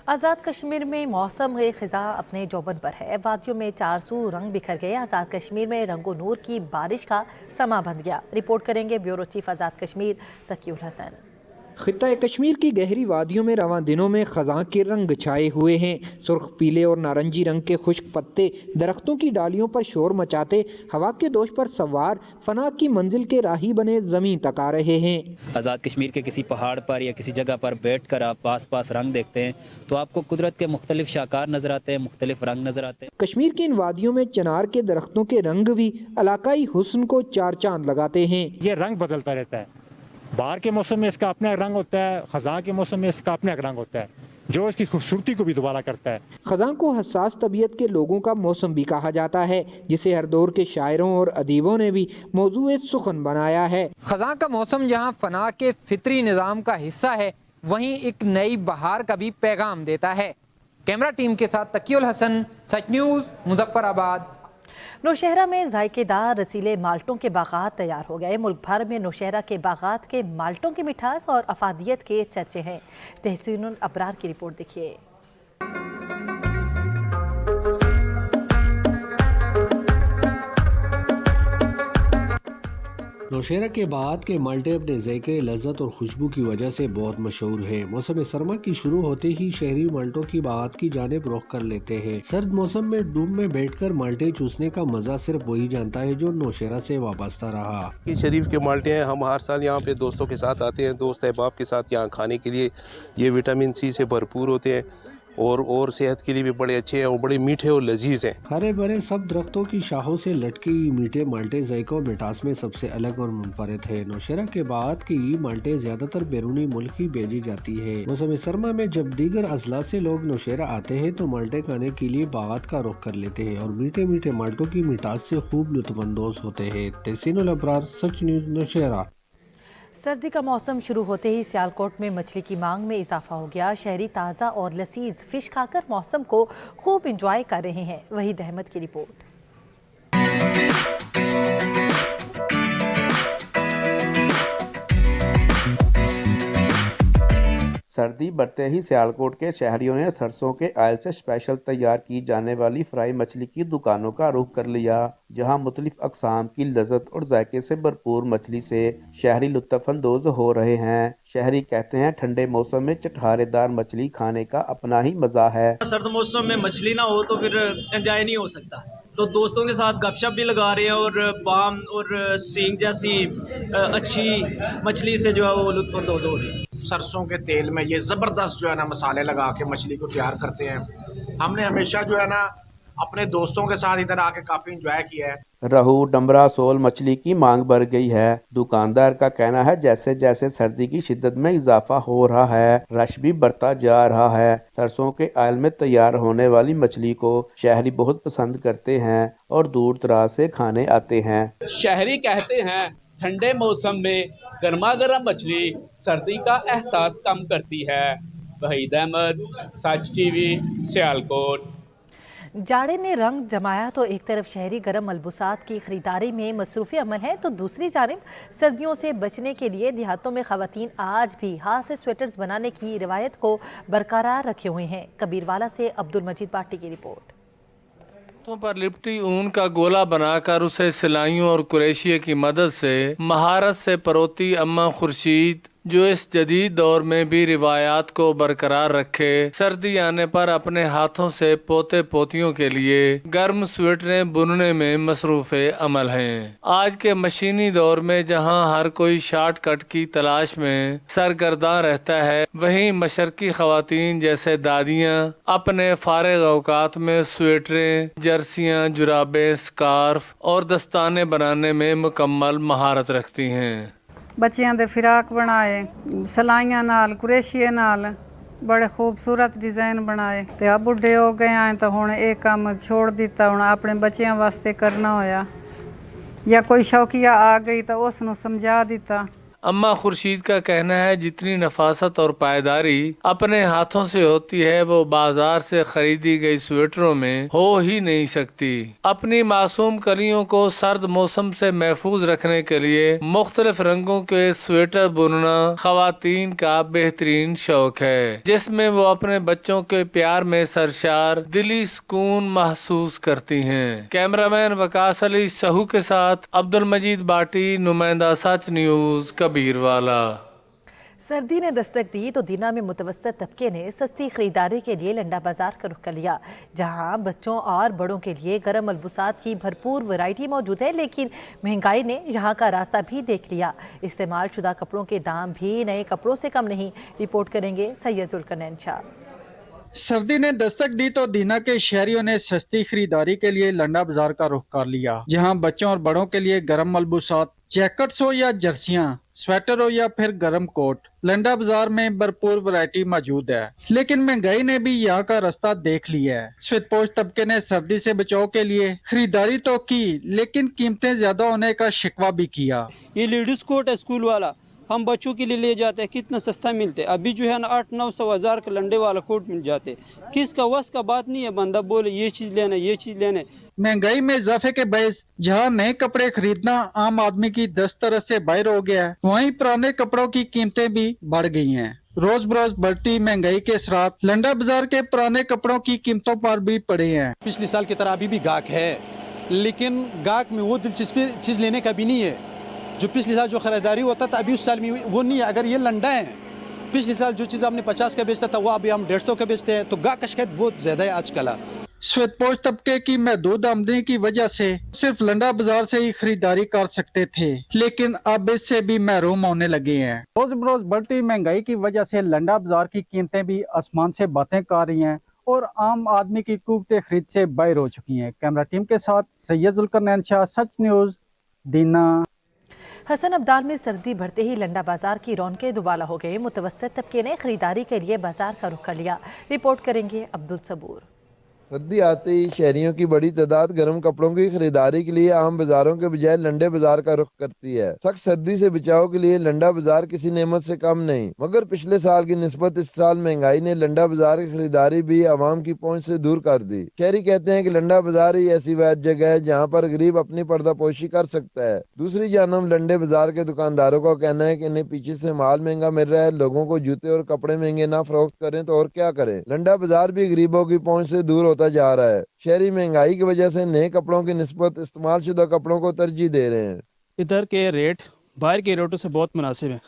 आज़ाद कश्मीर में मौसम ख़िज़ा अपने जौबन पर है। वादियों में 400 रंग बिखर गए। आज़ाद कश्मीर में रंगो नूर की बारिश का समा बंध गया। रिपोर्ट करेंगे ब्यूरो चीफ आज़ाद कश्मीर तकीउल हसन। खित्ता कश्मीर की गहरी वादियों में रवां दिनों में खज़ां के रंग छाए हुए हैं। सुर्ख पीले और नारंगी रंग के खुश्क पत्ते दरख्तों की डालियों पर शोर मचाते हवा के दोष पर सवार फना की मंजिल के राही बने जमीन तक आ रहे हैं। आज़ाद कश्मीर के किसी पहाड़ पर या किसी जगह पर बैठ कर आप पास पास रंग देखते हैं तो आपको कुदरत के मुख्तलिफ शाकार नजर आते हैं, मुख्तलिफ रंग नजर आते हैं। कश्मीर की इन वादियों में चनार के दरख्तों के रंग भी इलाकाई हुस्न को चार चांद लगाते हैं। ये रंग बदलता रहता है। बाहर के मौसम में इसका अपना रंग होता है, खज़ां के मौसम में इसका अपना रंग होता है जो इसकी खूबसूरती को भी दोबारा करता है। खज़ां को हसास तबीयत के लोगों का मौसम भी कहा जाता है, जिसे हर दौर के शायरों और अदीबों ने भी मौजूए सुखन बनाया है। खज़ां का मौसम जहाँ फना के फितरी निज़ाम का हिस्सा है, वहीं एक नई बहार का भी पैगाम देता है। कैमरा टीम के साथ तकीउल हसन, सच न्यूज़, मुजफ्फराबाद। नौशहरा में जायकेदार रसीले माल्टों के बागात तैयार हो गए। मुल्क भर में नौशहरा के बागात के माल्टों की मिठास और अफादियत के चर्चे हैं। तहसीनुल अबरार की रिपोर्ट देखिए। नौशहरा के बाद के माल्टे अपने ज़ायके, लज्जत और खुशबू की वजह से बहुत मशहूर है। मौसम सरमा की शुरू होते ही शहरी माल्टों की बात की जानिब रुख कर लेते हैं। सर्द मौसम में डूब में बैठकर माल्टे चूसने का मजा सिर्फ वही जानता है जो नौशहरा से वाबस्ता रहा। शरीफ के माल्टे हैं। हम हर साल यहाँ पे दोस्तों के साथ आते हैं, दोस्त अहबाब के साथ यहाँ खाने के लिए। ये विटामिन सी से भरपूर होते हैं और सेहत के लिए भी बड़े अच्छे हैं और बड़े मीठे और लजीज हैं। हरे भरे सब दरख्तों की शाखों से लटके ये मीठे माल्टे जायका और मिठास में सबसे अलग और मुनफरिद है। नौशहरा के बाद के ये माल्टे ज्यादातर बैरूनी मुल्क ही भेजी जाती है। मौसम सरमा में जब दीगर अजला से लोग नौशहरा आते हैं तो माल्टे खाने के लिए बागात का रुख कर लेते हैं और मीठे मीठे माल्टों की मिठास से खूब लुत्फअंदोज होते हैं। तहसीनुल अबरार, सच न्यूज़, नौशहरा। सर्दी का मौसम शुरू होते ही सियालकोट में मछली की मांग में इजाफा हो गया। शहरी ताज़ा और लसीज फिश खाकर मौसम को खूब इंजॉय कर रहे हैं। वहीद अहमद की रिपोर्ट। सर्दी बढ़ते ही सियालकोट के शहरियों ने सरसों के ऑयल से स्पेशल तैयार की जाने वाली फ्राई मछली की दुकानों का रुख कर लिया, जहां मुख्तलिफ अक़साम की लज़्ज़त और जायके से भरपूर मछली से शहरी लुत्फ़अंदोज़ हो रहे हैं। शहरी कहते हैं ठंडे मौसम में चटखारेदार मछली खाने का अपना ही मज़ा है। सर्द मौसम में मछली ना हो तो फिर एंजॉय नहीं हो सकता, तो दोस्तों के साथ गपशप भी लगा रहे हैं और बाम और सींग जैसी अच्छी मछली से जो है वो लुत्फ़अंदोज़ हो रही है। सरसों के तेल में ये ज़बरदस्त जो है ना मसाले लगा के मछली को तैयार करते हैं। हमने हमेशा जो है ना अपने दोस्तों के साथ इधर आके काफ़ी इंजॉय किया है। रहू, डमरा, सोल मछली की मांग बढ़ गई है। दुकानदार का कहना है जैसे जैसे सर्दी की शिद्दत में इजाफा हो रहा है, रश भी बढ़ता जा रहा है। सरसों के ऑयल में तैयार होने वाली मछली को शहरी बहुत पसंद करते हैं और दूर दराज से खाने आते हैं। शहरी कहते हैं ठंडे मौसम में गर्मा गर्म मछली सर्दी का एहसास कम करती है। वहीद अहमद, सच टीवी, सियालकोट। जाड़े ने रंग जमाया तो एक तरफ शहरी गर्म मलबूसात की खरीदारी में मसरूफ़ी अमल है, तो दूसरी जानिब सर्दियों से बचने के लिए देहातों में ख़वातीन आज भी हाथ से स्वेटर्स बनाने की रिवायत को बरकरार रखे हुए हैं। कबीरवाला से अब्दुल मजीद पाटी की रिपोर्ट। हाथों पर लिपटी ऊन का गोला बनाकर उसे सिलाइयों और कुरेशिये की मदद से महारत से परोती अम्मा खुर्शीद जो इस जदीद दौर में भी रिवायात को बरकरार रखे। सर्दी आने पर अपने हाथों से पोते पोतियों के लिए गर्म स्वेटरें बुनने में मसरूफ अमल हैं। आज के मशीनी दौर में जहां हर कोई शॉर्टकट की तलाश में सरगर्दा रहता है, वहीं मशरकी खवातीन जैसे दादियां अपने फारिग औकात में स्वेटरें, जर्सियां, जुराबें, स्कार्फ और दस्ताने बनाने में मुकम्मल महारत रखती हैं। ਬੱਚਿਆਂ ਦੇ ਫਿਰਾਕ ਬਣਾਏ, ਸਲਾਈਆਂ ਨਾਲ, ਕੁਰੇਸ਼ੀਏ ਨਾਲ ਬੜੇ ਖੂਬਸੂਰਤ ਡਿਜ਼ਾਈਨ ਬਣਾਏ ਤੇ ਆ ਬੁੱਢੇ ਹੋ ਗਏ ਆਂ ਤਾਂ ਹੁਣ ਇਹ ਕੰਮ ਛੋੜ ਦਿੱਤਾ। ਹੁਣ ਆਪਣੇ ਬੱਚਿਆਂ ਵਾਸਤੇ ਕਰਨਾ ਹੋਇਆ ਜਾਂ ਕੋਈ ਸ਼ੌਕੀਆ ਆ ਗਈ ਤਾਂ ਉਸ ਨੂੰ ਸਮਝਾ ਦਿੱਤਾ। अम्मा खुर्शीद का कहना है, जितनी नफासत और पायदारी अपने हाथों से होती है वो बाजार से खरीदी गई स्वेटरों में हो ही नहीं सकती। अपनी मासूम कलियों को सर्द मौसम से महफूज रखने के लिए मुख्तलिफ रंगों के स्वेटर बुनना खवातीन का बेहतरीन शौक है, जिसमें वो अपने बच्चों के प्यार में सरशार दिली सुकून महसूस करती हैं। कैमरामैन वकास अली सहू के साथ अब्दुल मजीद बाटी, नुमाइंदा सच न्यूज कबीरवाला। सर्दी ने दस्तक दी तो दीना में मुतवस्सित तबके ने सस्ती खरीदारी के लिए लंडा बाजार का रुख कर लिया, जहां बच्चों और बड़ों के लिए गर्म मलबूसात की भरपूर वैरायटी मौजूद है। लेकिन महंगाई ने यहाँ का रास्ता भी देख लिया। इस्तेमाल शुदा कपड़ों के दाम भी नए कपड़ों से कम नहीं। रिपोर्ट करेंगे सैयद जुल्करनैन शाह। सर्दी ने दस्तक दी तो दीना के शहरियों ने सस्ती खरीदारी के लिए लंडा बाजार का रुख कर लिया, जहां बच्चों और बड़ों के लिए गर्म मलबूसात, जैकेट्स हो या जर्सियां, स्वेटर हो या फिर गर्म कोट, लंडा बाजार में भरपूर वैरायटी मौजूद है। लेकिन महंगाई ने भी यहाँ का रास्ता देख लिया है। स्वेतपोश तबके ने सर्दी से बचाव के लिए खरीदारी तो की, लेकिन कीमतें ज्यादा होने का शिकवा भी किया। ये लेडीज कोट है स्कूल वाला, हम बच्चों के लिए ले जाते हैं, कितना सस्ता मिलते। अभी जो है ना 800-900 हज़ार का लंडे वाला कोट मिल जाते। किसका वस का बात नहीं है, बंदा बोले ये चीज़ लेना ये चीज़ लेना। महंगाई में इजाफे के बायस जहां नए कपड़े खरीदना आम आदमी की 10 तरह से बाहर हो गया है, वहीं पुराने कपड़ों की कीमतें भी बढ़ गई हैं। रोज बरोज बढ़ती महंगाई के असरात लंडा बाजार के पुराने कपड़ों की कीमतों पर भी पड़े हैं। पिछले साल की तरह अभी भी गाहक है, लेकिन गाहक में वो दिलचस्पी चीज़ लेने का भी नहीं है। जो पिछले साल जो खरीदारी होता था अभी उस साल में वो नहीं है। अगर ये लंडा है, पिछले साल जो चीज़ आपने 50 का बेचता था वो अभी हम 150 का बेचते हैं, तो गाहक का शिकायत बहुत ज़्यादा है आजकल। स्वेतपोश तबके की महदूद आमदनी की वजह से सिर्फ लंडा बाजार से ही खरीदारी कर सकते थे, लेकिन अब इससे भी महरूम होने लगे हैं। रोज बरोज बढ़ती महंगाई की वजह से लंडा बाजार की कीमतें भी आसमान से बातें कर रही हैं और आम आदमी की कुव्वत खरीद से बाहर हो चुकी हैं। कैमरा टीम के साथ सैयद जुल्करनैन शाह, सच न्यूज, दीना। हसन अब्दाल में सर्दी बढ़ते ही लंडा बाजार की रौनकें दुबाला हो गई। मुतवस्सित तबके ने खरीदारी के लिए बाजार का रुख कर लिया। रिपोर्ट करेंगे अब्दुल सबूर। सर्दी आते ही शहरियों की बड़ी तादाद गर्म कपड़ों की खरीदारी के लिए आम बाजारों के बजाय लंडे बाजार का रुख करती है। सख्त सर्दी से बचाव के लिए लंडा बाजार किसी नेमत से कम नहीं, मगर पिछले साल की निस्बत इस साल महंगाई ने लंडा बाजार की खरीदारी भी आवाम की पहुंच से दूर कर दी। शहरी कहते हैं कि लंडा बाजार ही ऐसी वैध जगह है जहाँ पर गरीब अपनी पर्दापोशी कर सकता है। दूसरी जानब लंडे बाजार के दुकानदारों का कहना है कि इन्हें पीछे से माल महंगा मिल रहा है, लोगों को जूते और कपड़े महंगे ना फरोख्त करें तो और क्या करें। लंडा बाजार भी गरीबों की पहुंच से दूर होता जा रहा है। शहरी महंगाई की वजह से नए कपड़ों की निस्बत इस्तेमाल शुदा कपड़ों को तरजीह दे रहे हैं। इधर के रेट बाहर के रेटों से बहुत मुनासिब है,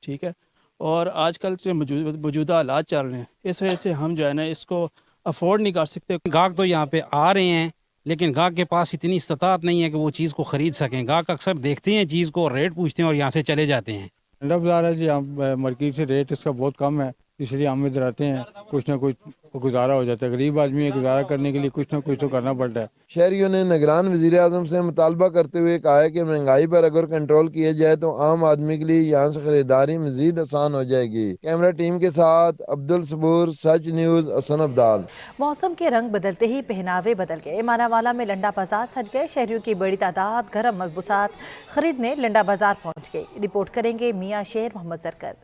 ठीक है, और आजकल जो मौजूदा हालात चल रहे हैं इस वजह से हम जो है ना इसको अफोर्ड नहीं कर सकते। गाहक तो यहाँ पे आ रहे हैं, लेकिन गाहक के पास इतनी इस्तात नहीं है कि वो चीज़ को ख़रीद सकें। गाहक अक्सर देखते हैं चीज़ को, रेट पूछते हैं और यहाँ से चले जाते हैं। लंडा बाजार है जी, यहाँ मार्केट से रेट इसका बहुत कम है, इसलिए हम इधर आते हैं, कुछ ना कुछ गुजारा हो जाता है। गरीब आदमी है, गुजारा करने के लिए कुछ ना कुछ तो करना पड़ता है। शहरियों ने निगरान वज़ीर आज़म से मुतालबा करते हुए कहा है कि महंगाई पर अगर कंट्रोल किया जाए तो आम आदमी के लिए यहाँ से खरीदारी मजीद आसान हो जाएगी। कैमरा टीम के साथ अब्दुल सबूर, सच न्यूज, हसन अब्दाल। मौसम के रंग बदलते ही पहनावे बदल गए। मानावाला में लंडा बाजार सज गए। शहरियों की बड़ी तादाद गर्म मलबूसात खरीदने लंडा बाजार पहुँच गई। रिपोर्ट करेंगे मियाँ शेर मोहम्मद जरकर।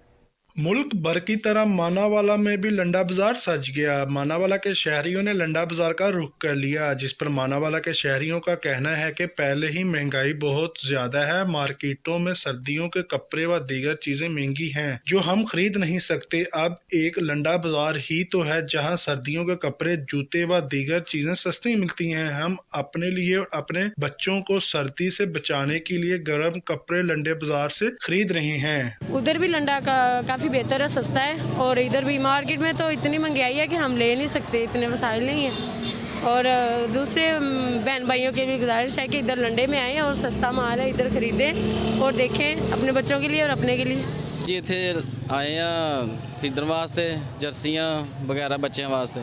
मुल्क भर की तरह मानावाला में भी लंडा बाजार सज गया। मानावाला के शहरियों ने लंडा बाजार का रुख कर लिया, जिस पर मानावाला के शहरियों का कहना है कि पहले ही महंगाई बहुत ज्यादा है। मार्केटों में सर्दियों के कपड़े व दीगर चीजें महंगी हैं जो हम खरीद नहीं सकते। अब एक लंडा बाजार ही तो है जहां सर्दियों के कपड़े, जूते व दीगर चीजें सस्ती मिलती हैं। हम अपने लिए और अपने बच्चों को सर्दी से बचाने के लिए गर्म कपड़े लंडे बाजार से खरीद रहे हैं। उधर भी लंडा काफ़ी बेहतर है, सस्ता है, और इधर भी मार्केट में तो इतनी महंगाई है कि हम ले नहीं सकते, इतने वसाइल नहीं हैं। और दूसरे बहन भाइयों के लिए गुजारिश है कि इधर लंडे में आएँ और सस्ता माल है इधर ख़रीदें और देखें अपने बच्चों के लिए और अपने के लिए। जी इत्थे आए हैं खरीदने वास्ते, जर्सियाँ वगैरह बच्चों वास्ते।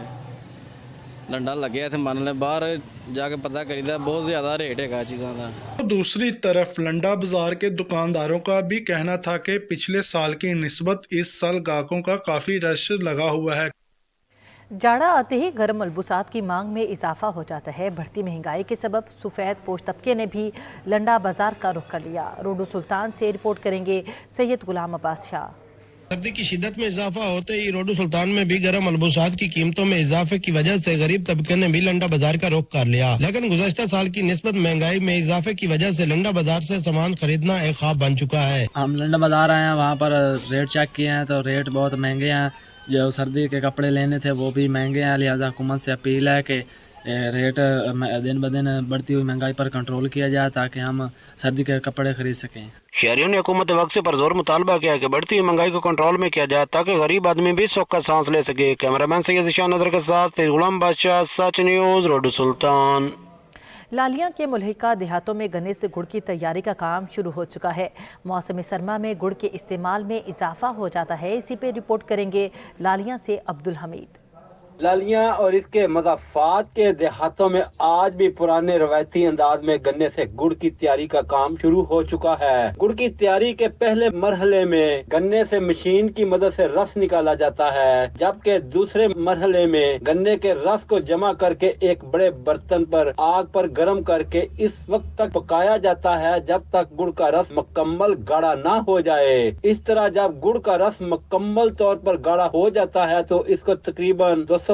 लंडा लगे इत्थे मन ले, बाहर जाके पता करीदा बहुत ज़्यादा रेट है चीज़ों का। तो दूसरी तरफ लंडा बाजार के दुकानदारों का भी कहना था कि पिछले साल की निस्बत इस साल ग्राहकों का काफ़ी रश लगा हुआ है। जाड़ा आते ही गर्म मलबूसात की मांग में इजाफा हो जाता है। बढ़ती महंगाई के सबब सफ़ेद पोश तबके ने भी लंडा बाजार का रुख कर लिया। रोडो सुल्तान से रिपोर्ट करेंगे सैयद गुलाम अब्बास शाह। सर्दी की शिद्दत में इजाफा होते ही रोडो सुल्तान में भी गर्म मलबूसात की कीमतों में इजाफे की वजह से गरीब तबके ने भी लंडा बाजार का रुख कर लिया। लेकिन गुज़श्ता साल की निस्बत महंगाई में इजाफे की वजह से लंडा बाजार से सामान खरीदना एक ख्वाब बन चुका है। हम लंडा बाजार आए हैं, वहाँ पर रेट चेक किए हैं तो रेट बहुत महंगे हैं। जो सर्दी के कपड़े लेने थे वो भी महंगे हैं, लिहाजा हुकूमत से अपील है कि रेट दिन ब दिन बढ़ती हुई महंगाई पर कंट्रोल किया जाए ताकि हम सर्दी के कपड़े खरीद सकें। शहरियों ने हुकूमत वक्त से पुरजोर मुतालबा किया कि बढ़ती हुई महंगाई को कंट्रोल में किया जाए ताकि गरीब आदमी भी सुख का सांस ले सके। कैमरामैन सैयद शाह नजर के साथ गुलाम बादशाह, सच न्यूज़, रोडो सुल्तान। लालियां के मुल्हिका देहातों में गन्ने से गुड़ की तैयारी का काम शुरू हो चुका है। मौसम सरमा में गुड़ के इस्तेमाल में इजाफा हो जाता है। इसी पे रिपोर्ट करेंगे लालियां से अब्दुल हमीद। लालियां और इसके मज़ाफ़ात के देहातों में आज भी पुराने रवायती अंदाज में गन्ने से गुड़ की तैयारी का काम शुरू हो चुका है। गुड़ की तैयारी के पहले मरहले में गन्ने से मशीन की मदद से रस निकाला जाता है, जबकि दूसरे मरहले में गन्ने के रस को जमा करके एक बड़े बर्तन पर आग पर गर्म करके इस वक्त तक पकाया जाता है जब तक गुड़ का रस मुकम्मल गाढ़ा ना हो जाए। इस तरह जब गुड़ का रस मुकम्मल तौर पर गाढ़ा हो जाता है तो इसको तकरीबन 250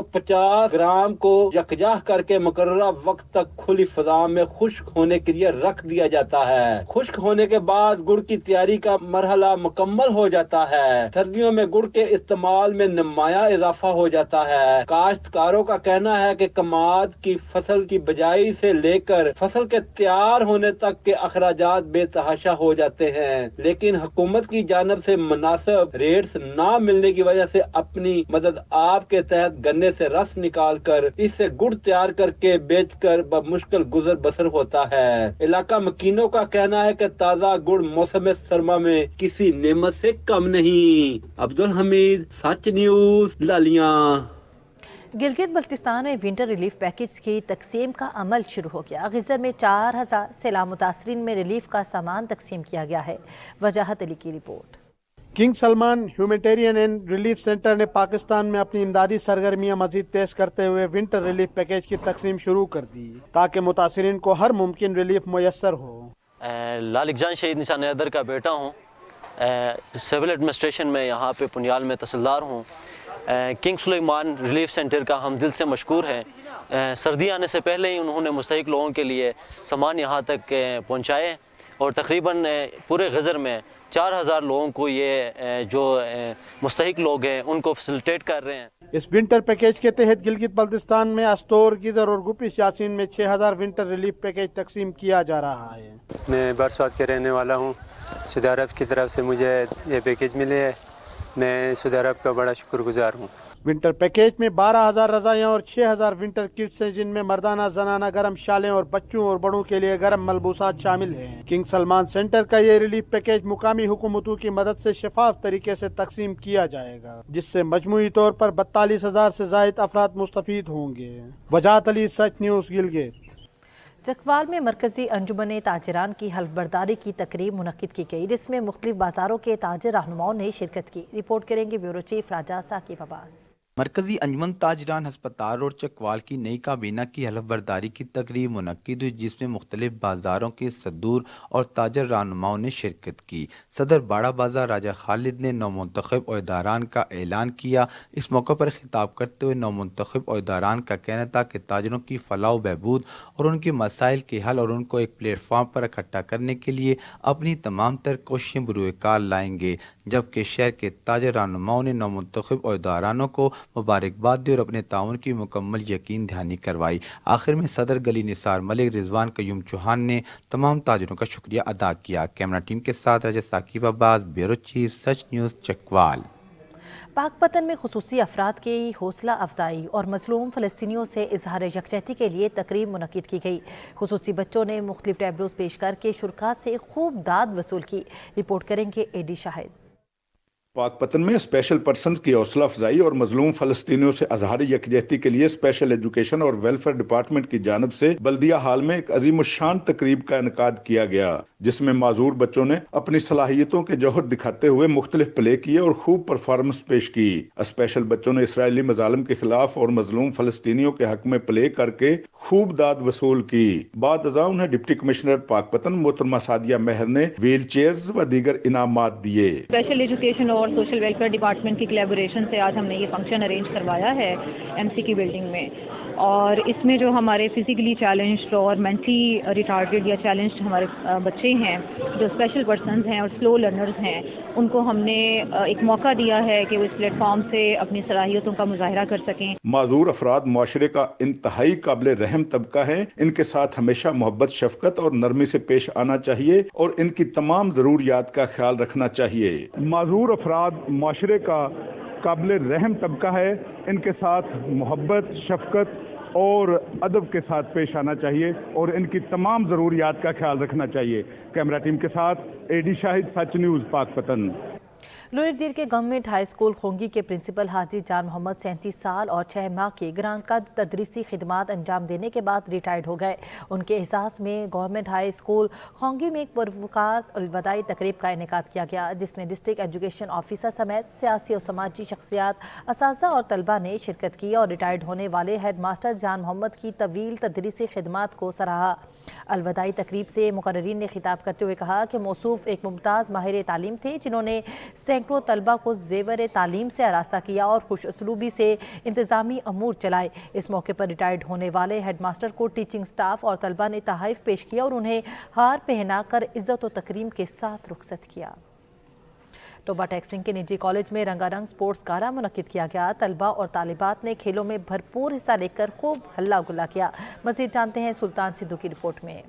ग्राम को यकजाह करके मुकर्ररा वक्त तक खुली फजा में खुश्क होने के लिए रख दिया जाता है। खुश्क होने के बाद गुड़ की तैयारी का मरहला मुकम्मल हो जाता है। सर्दियों में गुड़ के इस्तेमाल में नुमाया इजाफा हो जाता है। काश्तकारों का कहना है कि कमाद की फसल की बिजाई से लेकर फसल के तैयार होने तक के अखराजात बेतहाशा हो जाते हैं, लेकिन हुकूमत की जानब से मुनासिब रेट्स ना मिलने की वजह से अपनी मदद आप के तहत गन्ने से रस निकाल कर इससे गुड़ तैयार करके बेचकर बमुश्किल गुजर बसर होता है। इलाका मकीनों का कहना है कि ताज़ा गुड़ मौसम सरमा में किसी नेमत से कम नहीं। अब्दुल हमीद, सच न्यूज़, लालियां। गिलगित बल्तिस्तान में विंटर रिलीफ पैकेज की तकसीम का अमल शुरू हो गया। गिज़र में 4000 सैलाब मुतासरीन में रिलीफ का सामान तकसीम किया गया है। वजाहत अली की report. King Salman humanitarian and relief centre ने पाकिस्तान में अपनी इमदादी सरगर्मियां मजीद तेज करते हुए विंटर रिलीफ पैकेज की तकसीम शुरू कर दी ताकि मुतासरीन को हर मुमकिन रिलीफ मुयस्सर हो। लालिकजान शहीद निशान हैदर का बेटा हूँ। सिविल एडमिनिस्ट्रेशन में यहाँ पे पुनियाल में तहसीलदार हूँ। किंग सुलेमान रिलीफ सेंटर का हम दिल से मशकूर हैं। सर्दी आने से पहले ही उन्होंने मुस्तहिक लोगों के लिए सामान यहाँ तक पहुँचाए और तकरीबन पूरे गज़र में 4000 लोगों को ये जो मुस्तहिक लोग हैं उनको फैसिलिटेट कर रहे हैं। इस विंटर पैकेज के तहत गिलगित बल्तिस्तान में अस्तोर, गिजर और गुपिश यासीन में 6000 विंटर रिलीफ पैकेज तकसीम किया जा रहा है। मैं बरसात के रहने वाला हूँ। सऊदी अरब की तरफ से मुझे ये पैकेज मिले है। मैं सऊदी अरब का बड़ा शुक्रगुजार हूँ। विंटर पैकेज में 12000 रज़ाइयाँ और 6000 विंटर किट्स हैं, जिनमें मर्दाना जनाना गर्म शालें और बच्चों और बड़ों के लिए गर्म मलबूसात शामिल हैं। किंग सलमान सेंटर का ये रिलीफ पैकेज मुकामी हुकूमतों की मदद से शफाफ तरीके से तकसीम किया जाएगा, जिससे मजमूई तौर पर 42,000 से ज़ायद अफराद मुस्तफीद होंगे। वजाहत अली, सच न्यूज़, गिलगित। चकवाल में मरकजी अंजुमन ताजरान की हल्फबरदारी की तकरीब मुनक्किद की गई, जिसमें मुख्तलिफ बाजारों के ताजर रहनुमाओं ने शिरकत की। रिपोर्ट करेंगे ब्यूरो चीफ राजा साकिब अब्बास। مرکزی انجمن تاجران ہسپتال روڈ چکوال کی نئی کابینہ کی حلف برداری کی تقریب منعقد ہوئی، جس میں مختلف بازاروں کے صدور اور تاجر رہنماؤں نے شرکت کی۔ صدر باڑہ بازار راجہ خالد نے نومنتخب عہدیداران کا اعلان کیا۔ اس موقع پر خطاب کرتے ہوئے نومنتخب عہدیداران کا کہنا تھا کہ تاجروں کی فلاح و بہبود اور ان کے مسائل کے حل اور ان کو ایک پلیٹ فارم پر اکٹھا کرنے کے لیے اپنی تمام تر کوششیں بروئے کار لائیں گے، جبکہ شہر کے تاجر رہنماؤں نے نومنتخب عہدیدارانوں کو مبارکباد دی اور اپنے تعاون کی مکمل یقین دہانی کروائی۔ آخر میں صدر گلی نثار ملک رضوان قیوم چوہان نے تمام تاجروں کا شکریہ ادا کیا۔ کیمرہ ٹیم کے ساتھ راجہ ثاقب عباس، بیورو چیف، سچ نیوز، چکوال۔ پاک پتن میں خصوصی افراد کی حوصلہ افزائی اور مظلوم فلسطینیوں سے اظہار یکجہتی کے لیے تقریب منعقد کی گئی۔ خصوصی بچوں نے مختلف ٹیبلوز پیش کر کے شرکاء سے خوب داد وصول کی۔ رپورٹ کریں گے اے ڈی شاہد۔ پاک پتن میں اسپیشل پرسنز کی حوصلہ افزائی اور مظلوم فلسطینیوں سے اظہار یکجہتی کے لیے اسپیشل ایجوکیشن اور ویلفیئر ڈپارٹمنٹ کی جانب سے بلدیہ ہال میں ایک عظیم الشان تقریب کا انعقاد کیا گیا، جس میں معذور بچوں نے اپنی صلاحیتوں کے جوہر دکھاتے ہوئے مختلف پلے کیے اور خوب پرفارمنس پیش کی۔ اسپیشل بچوں نے اسرائیلی مظالم کے خلاف اور مظلوم فلسطینیوں کے حق میں پلے کر کے خوب داد وصول کی۔ بعد ازاں انہیں ڈپٹی کمشنر پاک پتن محترمہ سعدیہ مہر نے ویل چیئرز و دیگر انعامات دیے۔ اسپیشل ایجوکیشن اور سوشل ویلفیئر ڈپارٹمنٹ کی کولیبوریشن سے آج ہم نے یہ فنکشن ارینج کروایا ہے ایم سی کی بلڈنگ میں، اور اس میں جو ہمارے فزیکلی چیلنجڈ اور مینٹلی ریٹارڈڈ یا چیلنجڈ ہمارے بچے ہیں، جو اسپیشل پرسنز ہیں اور سلو لرنرز ہیں، ان کو ہم نے ایک موقع دیا ہے کہ وہ اس پلیٹ فارم سے اپنی صلاحیتوں کا مظاہرہ کر سکیں۔ معذور افراد معاشرے کا انتہائی قابل رحم طبقہ ہے، ان کے ساتھ ہمیشہ محبت، شفقت اور نرمی سے پیش آنا چاہیے اور ان کی تمام ضروریات کا خیال رکھنا چاہیے۔ معذور افراد معاشرے کا قابل رحم طبقہ ہے، ان کے ساتھ محبت، شفقت اور ادب کے ساتھ پیش آنا چاہیے اور ان کی تمام ضروریات کا خیال رکھنا چاہیے۔ کیمرہ ٹیم کے ساتھ اے ڈی شاہد، سچ نیوز، پاک پتن۔ لوئر دیر کے گورنمنٹ ہائی اسکول خونگی کے پرنسپل حاجی جان محمد 37 سال اور 6 ماہ کے گران قد تدریسی خدمات انجام دینے کے بعد ریٹائرڈ ہو گئے۔ ان کے احساس میں گورنمنٹ ہائی اسکول خونگی میں ایک پروقار الوداعی تقریب کا انعقاد کیا گیا، جس میں ڈسٹرکٹ ایجوکیشن آفیسر سمیت سیاسی اور سماجی شخصیات، اساتذہ اور طلبہ نے شرکت کی اور ریٹائرڈ ہونے والے ہیڈ ماسٹر جان محمد کی طویل تدریسی خدمات کو سراہا۔ الوداعی تقریب سے مقررین نے خطاب کرتے ہوئے کہا کہ موصوف ایک ممتاز ماہر تعلیم تھے، جنہوں نے سینکڑوں طلبہ کو زیور تعلیم سے آراستہ کیا اور خوش اسلوبی سے انتظامی امور چلائے۔ اس موقع پر ریٹائرڈ ہونے والے ہیڈ ماسٹر کو ٹیچنگ سٹاف اور طلبہ نے تحائف پیش کیا اور انہیں ہار پہنا کر عزت و تکریم کے ساتھ رخصت کیا۔ ٹوبہ ٹیک سنگھ کے نجی کالج میں رنگا رنگ سپورٹس گالا منعقد کیا گیا۔ طلبہ اور طالبات نے کھیلوں میں بھرپور حصہ لے کر خوب ہلا گلا کیا۔ مزید جانتے ہیں سلطان سدھو کی رپورٹ میں۔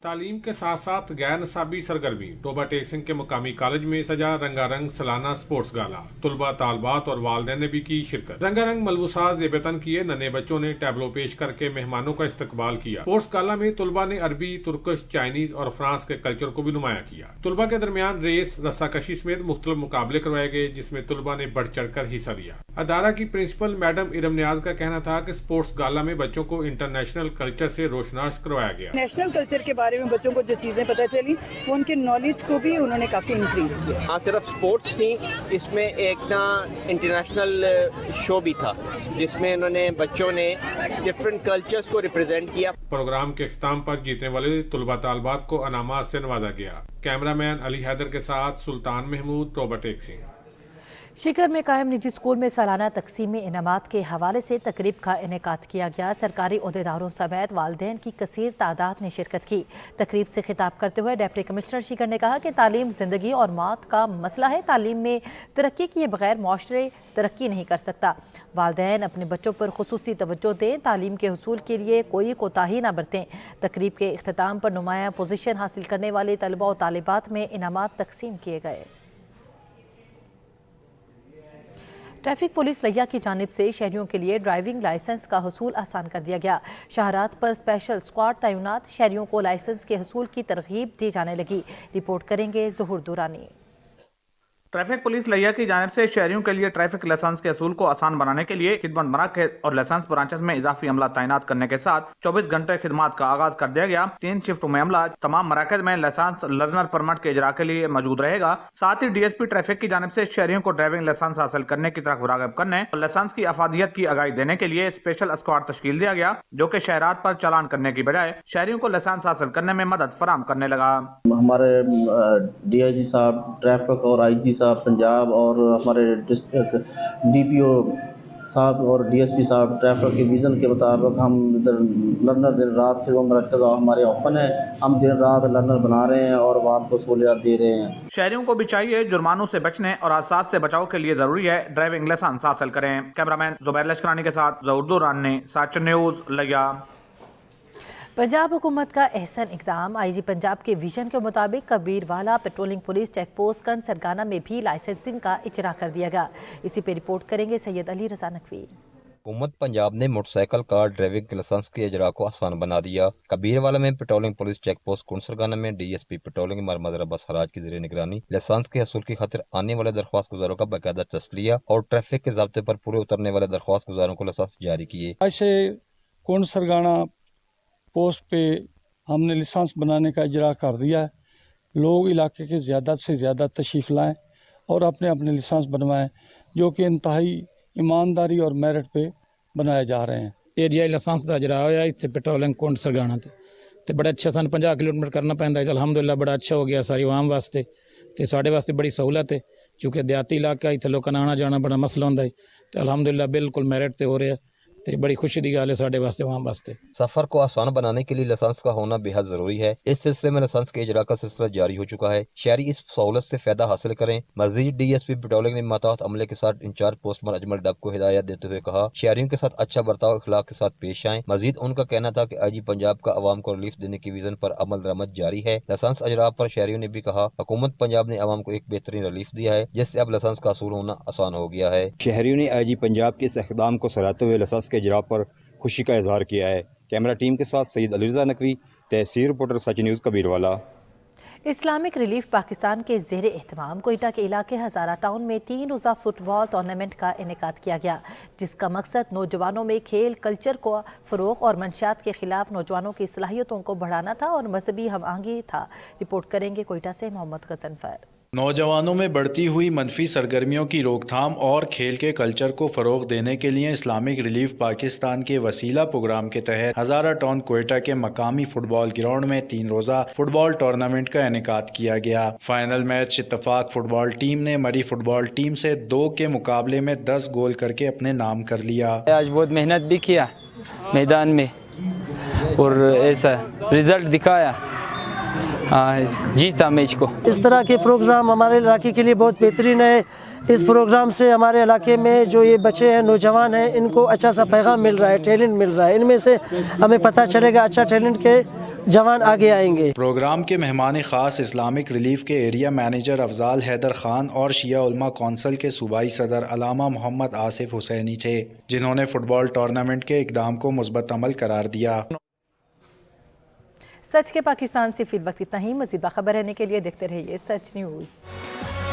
تعلیم کے ساتھ ساتھ غیر نصابی سرگرمی ٹوبہ ٹیک سنگھ کے مقامی کالج میں سجا رنگا رنگ سالانہ سپورٹس گالا۔ طلبہ، طالبات اور والدین نے بھی کی شرکت۔ رنگا رنگ ملبوسات زیب تن کیے، ننھے بچوں نے ٹیبلو پیش کر کے مہمانوں کا استقبال کیا۔ سپورٹس گالا میں طلبہ نے عربی، ترکش، چائنیز اور فرانس کے کلچر کو بھی نمایاں کیا۔ طلبہ کے درمیان ریس، رسہ کشی سمیت مختلف مقابلے کروائے گئے، جس میں طلبہ نے بڑھ چڑھ کر حصہ لیا۔ ادارہ کی پرنسپل میڈم ارم نیاز کا کہنا تھا کہ سپورٹس گالا میں بچوں کو انٹرنیشنل کلچر سے روشناس کروایا گیا۔ نیشنل کلچر کے بارے میں بچوں کو جو چیزیں پتہ چلی، وہ ان کے نالج کو بھی انہوں نے کافی انکریز کیا۔ ہاں، صرف سپورٹس تھی، اس میں ایک نا انٹرنیشنل شو بھی تھا، جس میں انہوں نے بچوں نے ڈفرینٹ کلچرز کو ریپرزینٹ کیا۔ پروگرام کے اختتام پر جیتنے والے طلبہ طالبات کو انعامات سے نوازا گیا۔ کیمرہ مین علی حیدر کے ساتھ سلطان محمود، ٹوبہ ٹیک سنگھ۔ شکر میں قائم نجی اسکول میں سالانہ تقسیم انعامات کے حوالے سے تقریب کا انعقاد کیا گیا۔ سرکاری عہدیداروں سمیت والدین کی کثیر تعداد نے شرکت کی۔ تقریب سے خطاب کرتے ہوئے ڈپٹی کمشنر شکر نے کہا کہ تعلیم زندگی اور موت کا مسئلہ ہے۔ تعلیم میں ترقی کیے بغیر معاشرے ترقی نہیں کر سکتا۔ والدین اپنے بچوں پر خصوصی توجہ دیں، تعلیم کے حصول کے لیے کوئی کوتاہی نہ برتیں۔ تقریب کے اختتام پر نمایاں پوزیشن حاصل کرنے والے طلباء و طالبات میں انعامات تقسیم کیے گئے۔ ٹریفک پولیس لیا کی جانب سے شہریوں کے لیے ڈرائیونگ لائسنس کا حصول آسان کر دیا گیا۔ شاہراہات پر اسپیشل اسکواڈ تعینات، شہریوں کو لائسنس کے حصول کی ترغیب دی جانے لگی۔ رپورٹ کریں گے ظہور دورانی۔ ट्रैफिक पुलिस लिया की जानिब से शहरियों के लिए ट्रैफिक लाइसेंस के असूल को आसान बनाने के लिए खिदमत मराकज़ और लाइसेंस ब्रांचेस में इजाफी अमला तैनात करने के साथ 24 घंटे खिदमत का आगाज कर दिया गया। 3 शिफ्टों में अमला तमाम मराकज़ में लाइसेंस लर्नर परमिट के इजरा के लिए मौजूद रहेगा। साथ ही DSP ट्रैफिक की जानिब से शहरियों को ड्राइविंग लाइसेंस हासिल करने की तरफ राग़िब करने और लाइसेंस की अफादियत की आगाही देने के लिए स्पेशल स्क्वाड तश्कील दिया गया, जो कि शहरात पर चालान करने की बजाय शहरियों को लाइसेंस हासिल करने में मदद फराहम करने लगा। हमारे DIG साहब ट्रैफिक और IG साहब पंजाब और हमारे DPO साहब और DSP साहब ट्रैफिक के विज़न के मुताबिक हम इधर लर्नर दिन रात खिदमत मरकज़ हमारे ओपन है। हम दिन रात लर्नर बना रहे हैं और वहाँ को सहूलियत दे रहे हैं। शहरियों को भी चाहिए जुर्मानों से बचने और हादसा से बचाव के लिए जरूरी है ड्राइविंग लाइसेंस हासिल करें। कैमरामैन जुबैर लश्करानी के साथ ज़हूर दुरान ने सच न्यूज़ लिया। पंजाब हुकूमत का एहसन इकदाम। IG पंजाब के विजन के मुताबिक Kabirwala patrolling police check post कंड सरगाना में भी लाइसेंसिंग का इजरा कर दिया गया। इसी पे रिपोर्ट करेंगे सैयद अली रज़ा नकवी। हुकूमत पंजाब ने मोटरसाइकिल कार ड्राइविंग लाइसेंस के इजरा को आसान बना दिया। कबीरवाला में पेट्रोलिंग पुलिस चेक पोस्ट कुंड सरगाना में DSP पेट्रोलिंग मरमद अब्बास हराज की ज़रिए निगरानी लाइसेंस के हसूल की खातिर आने वाले दरख्वास्त गुजारों का बाकायदा तस्लिया और ट्रैफिक के ज़ाब्ते पर पूरे उतरने वाले दरख्वास्त गुजारों को लाइसेंस जारी किए। ऐसे कुंड सरगाना पोस्ट पे हमने लाइसेंस बनाने का इजरा कर दिया है। लोग इलाके के ज़्यादा से ज़्यादा तशरीफ़ लाएँ और अपने अपने लाइसेंस बनवाएं, जो कि इंतहाई ईमानदारी और मेरिट पे बनाए जा रहे हैं। एरिया लाइसेंस का इजरा होया इत्थे पेट्रोलिंग कुंड सरगाना ते बड़ा अच्छा सन 50 किलोमीटर करना पैंदा है। अलहमदुलिल्लाह बड़ा अच्छा हो गया सारी आवाम वास्ते ते साढ़े वास्ते बड़ी सहूलत है, क्योंकि देहाती इलाका इत्थे लोगों का आना जाना बड़ा मसला होंदा है ते अलहमदुलिल्लाह बिल्कुल मेरिट ते हो रहा है ते बड़ी खुशी की गल है साढ़े वास्ते वहाँ वास्ते। सफर को आसान बनाने के लिए लाइसेंस का होना बेहद जरूरी है। इस सिलसिले में लाइसेंस के इजरा का सिलसिला जारी हो चुका है। शहरी इस सहूलत से फायदा हासिल करें। मजीद DSP पेट्रोलिंग ने मातहत अमले के साथ इंचार्ज पोस्टमैन अजमल डब को हिदायत देते हुए कहा, शहरियों के साथ अच्छा बर्ताव अखलाक के साथ पेश आएं। मजीद उनका कहना था कि IG पंजाब का अवाम को रिलीफ देने की विजन पर अमल दरामद जारी है। लाइसेंस इजरा पर शहरियों ने भी कहा, हुकूमत पंजाब ने अवाम को एक बेहतरीन रिलीफ दिया है, जिससे अब लाइसेंस का असूल होना आसान हो गया है। शहरियों ने IG पंजाब के इस इक़दाम को सराहते हुए लाइसेंस के इजरा पर खुशी का इजहार किया है। कैमरा टीम के साथ सैयद अली रज़ा नकवी, तहसीर reporter Sach news Kabirwala. Islamic relief Pakistan के ज़ेरे एहतमाम कोयटा के इलाके हज़ारा टाउन में 3 रोज़ा फुटबॉल टूर्नामेंट का इनेकाद किया गया, जिसका मकसद नौजवानों में खेल कल्चर को फ़रोग़ और मंशियात के खिलाफ नौजवानों की सलाहियतों को बढ़ाना था और मजहबी हम आहंगी था। रिपोर्ट करेंगे कोयटा से मोहम्मद गज़नफ़र। नौजवानों में बढ़ती हुई मनफी सरगर्मियों की रोकथाम और खेल के कल्चर को फ़रोग़ देने के लिए इस्लामिक रिलीफ पाकिस्तान के वसीला प्रोग्राम के तहत हज़ारा टाउन कोयटा के मकामी फुटबॉल ग्राउंड में 3 रोज़ा फुटबॉल टूर्नामेंट का इनेकाद किया गया। फाइनल मैच इत्तफाक फुटबॉल टीम ने मरी फुटबॉल टीम से 2 के मुकाबले में 10 गोल करके अपने नाम कर लिया। आज बहुत मेहनत भी किया मैदान में और ऐसा रिजल्ट दिखाया, जीता मैच को। इस तरह के प्रोग्राम हमारे इलाके के लिए बहुत बेहतरीन है। इस प्रोग्राम से हमारे इलाके में जो ये बच्चे हैं, नौजवान हैं, इनको अच्छा सा पैगाम मिल रहा है, टैलेंट मिल रहा है। इनमें से हमें पता चलेगा अच्छा टैलेंट के जवान आगे आएंगे। प्रोग्राम के मेहमान खास इस्लामिक रिलीफ के एरिया मैनेजर अफजाल हैदर खान और शिया उलमा कौंसिल के सूबाई सदर अलामा मोहम्मद आसिफ हुसैनी थे, जिन्होंने फुटबॉल टूर्नामेंट के इक़दाम को मुस्बत अमल करार दिया। सच के पाकिस्तान से फिर वक्त इतना ही। मज़ीद बाखबर रहने के लिए देखते रहिए सच न्यूज़।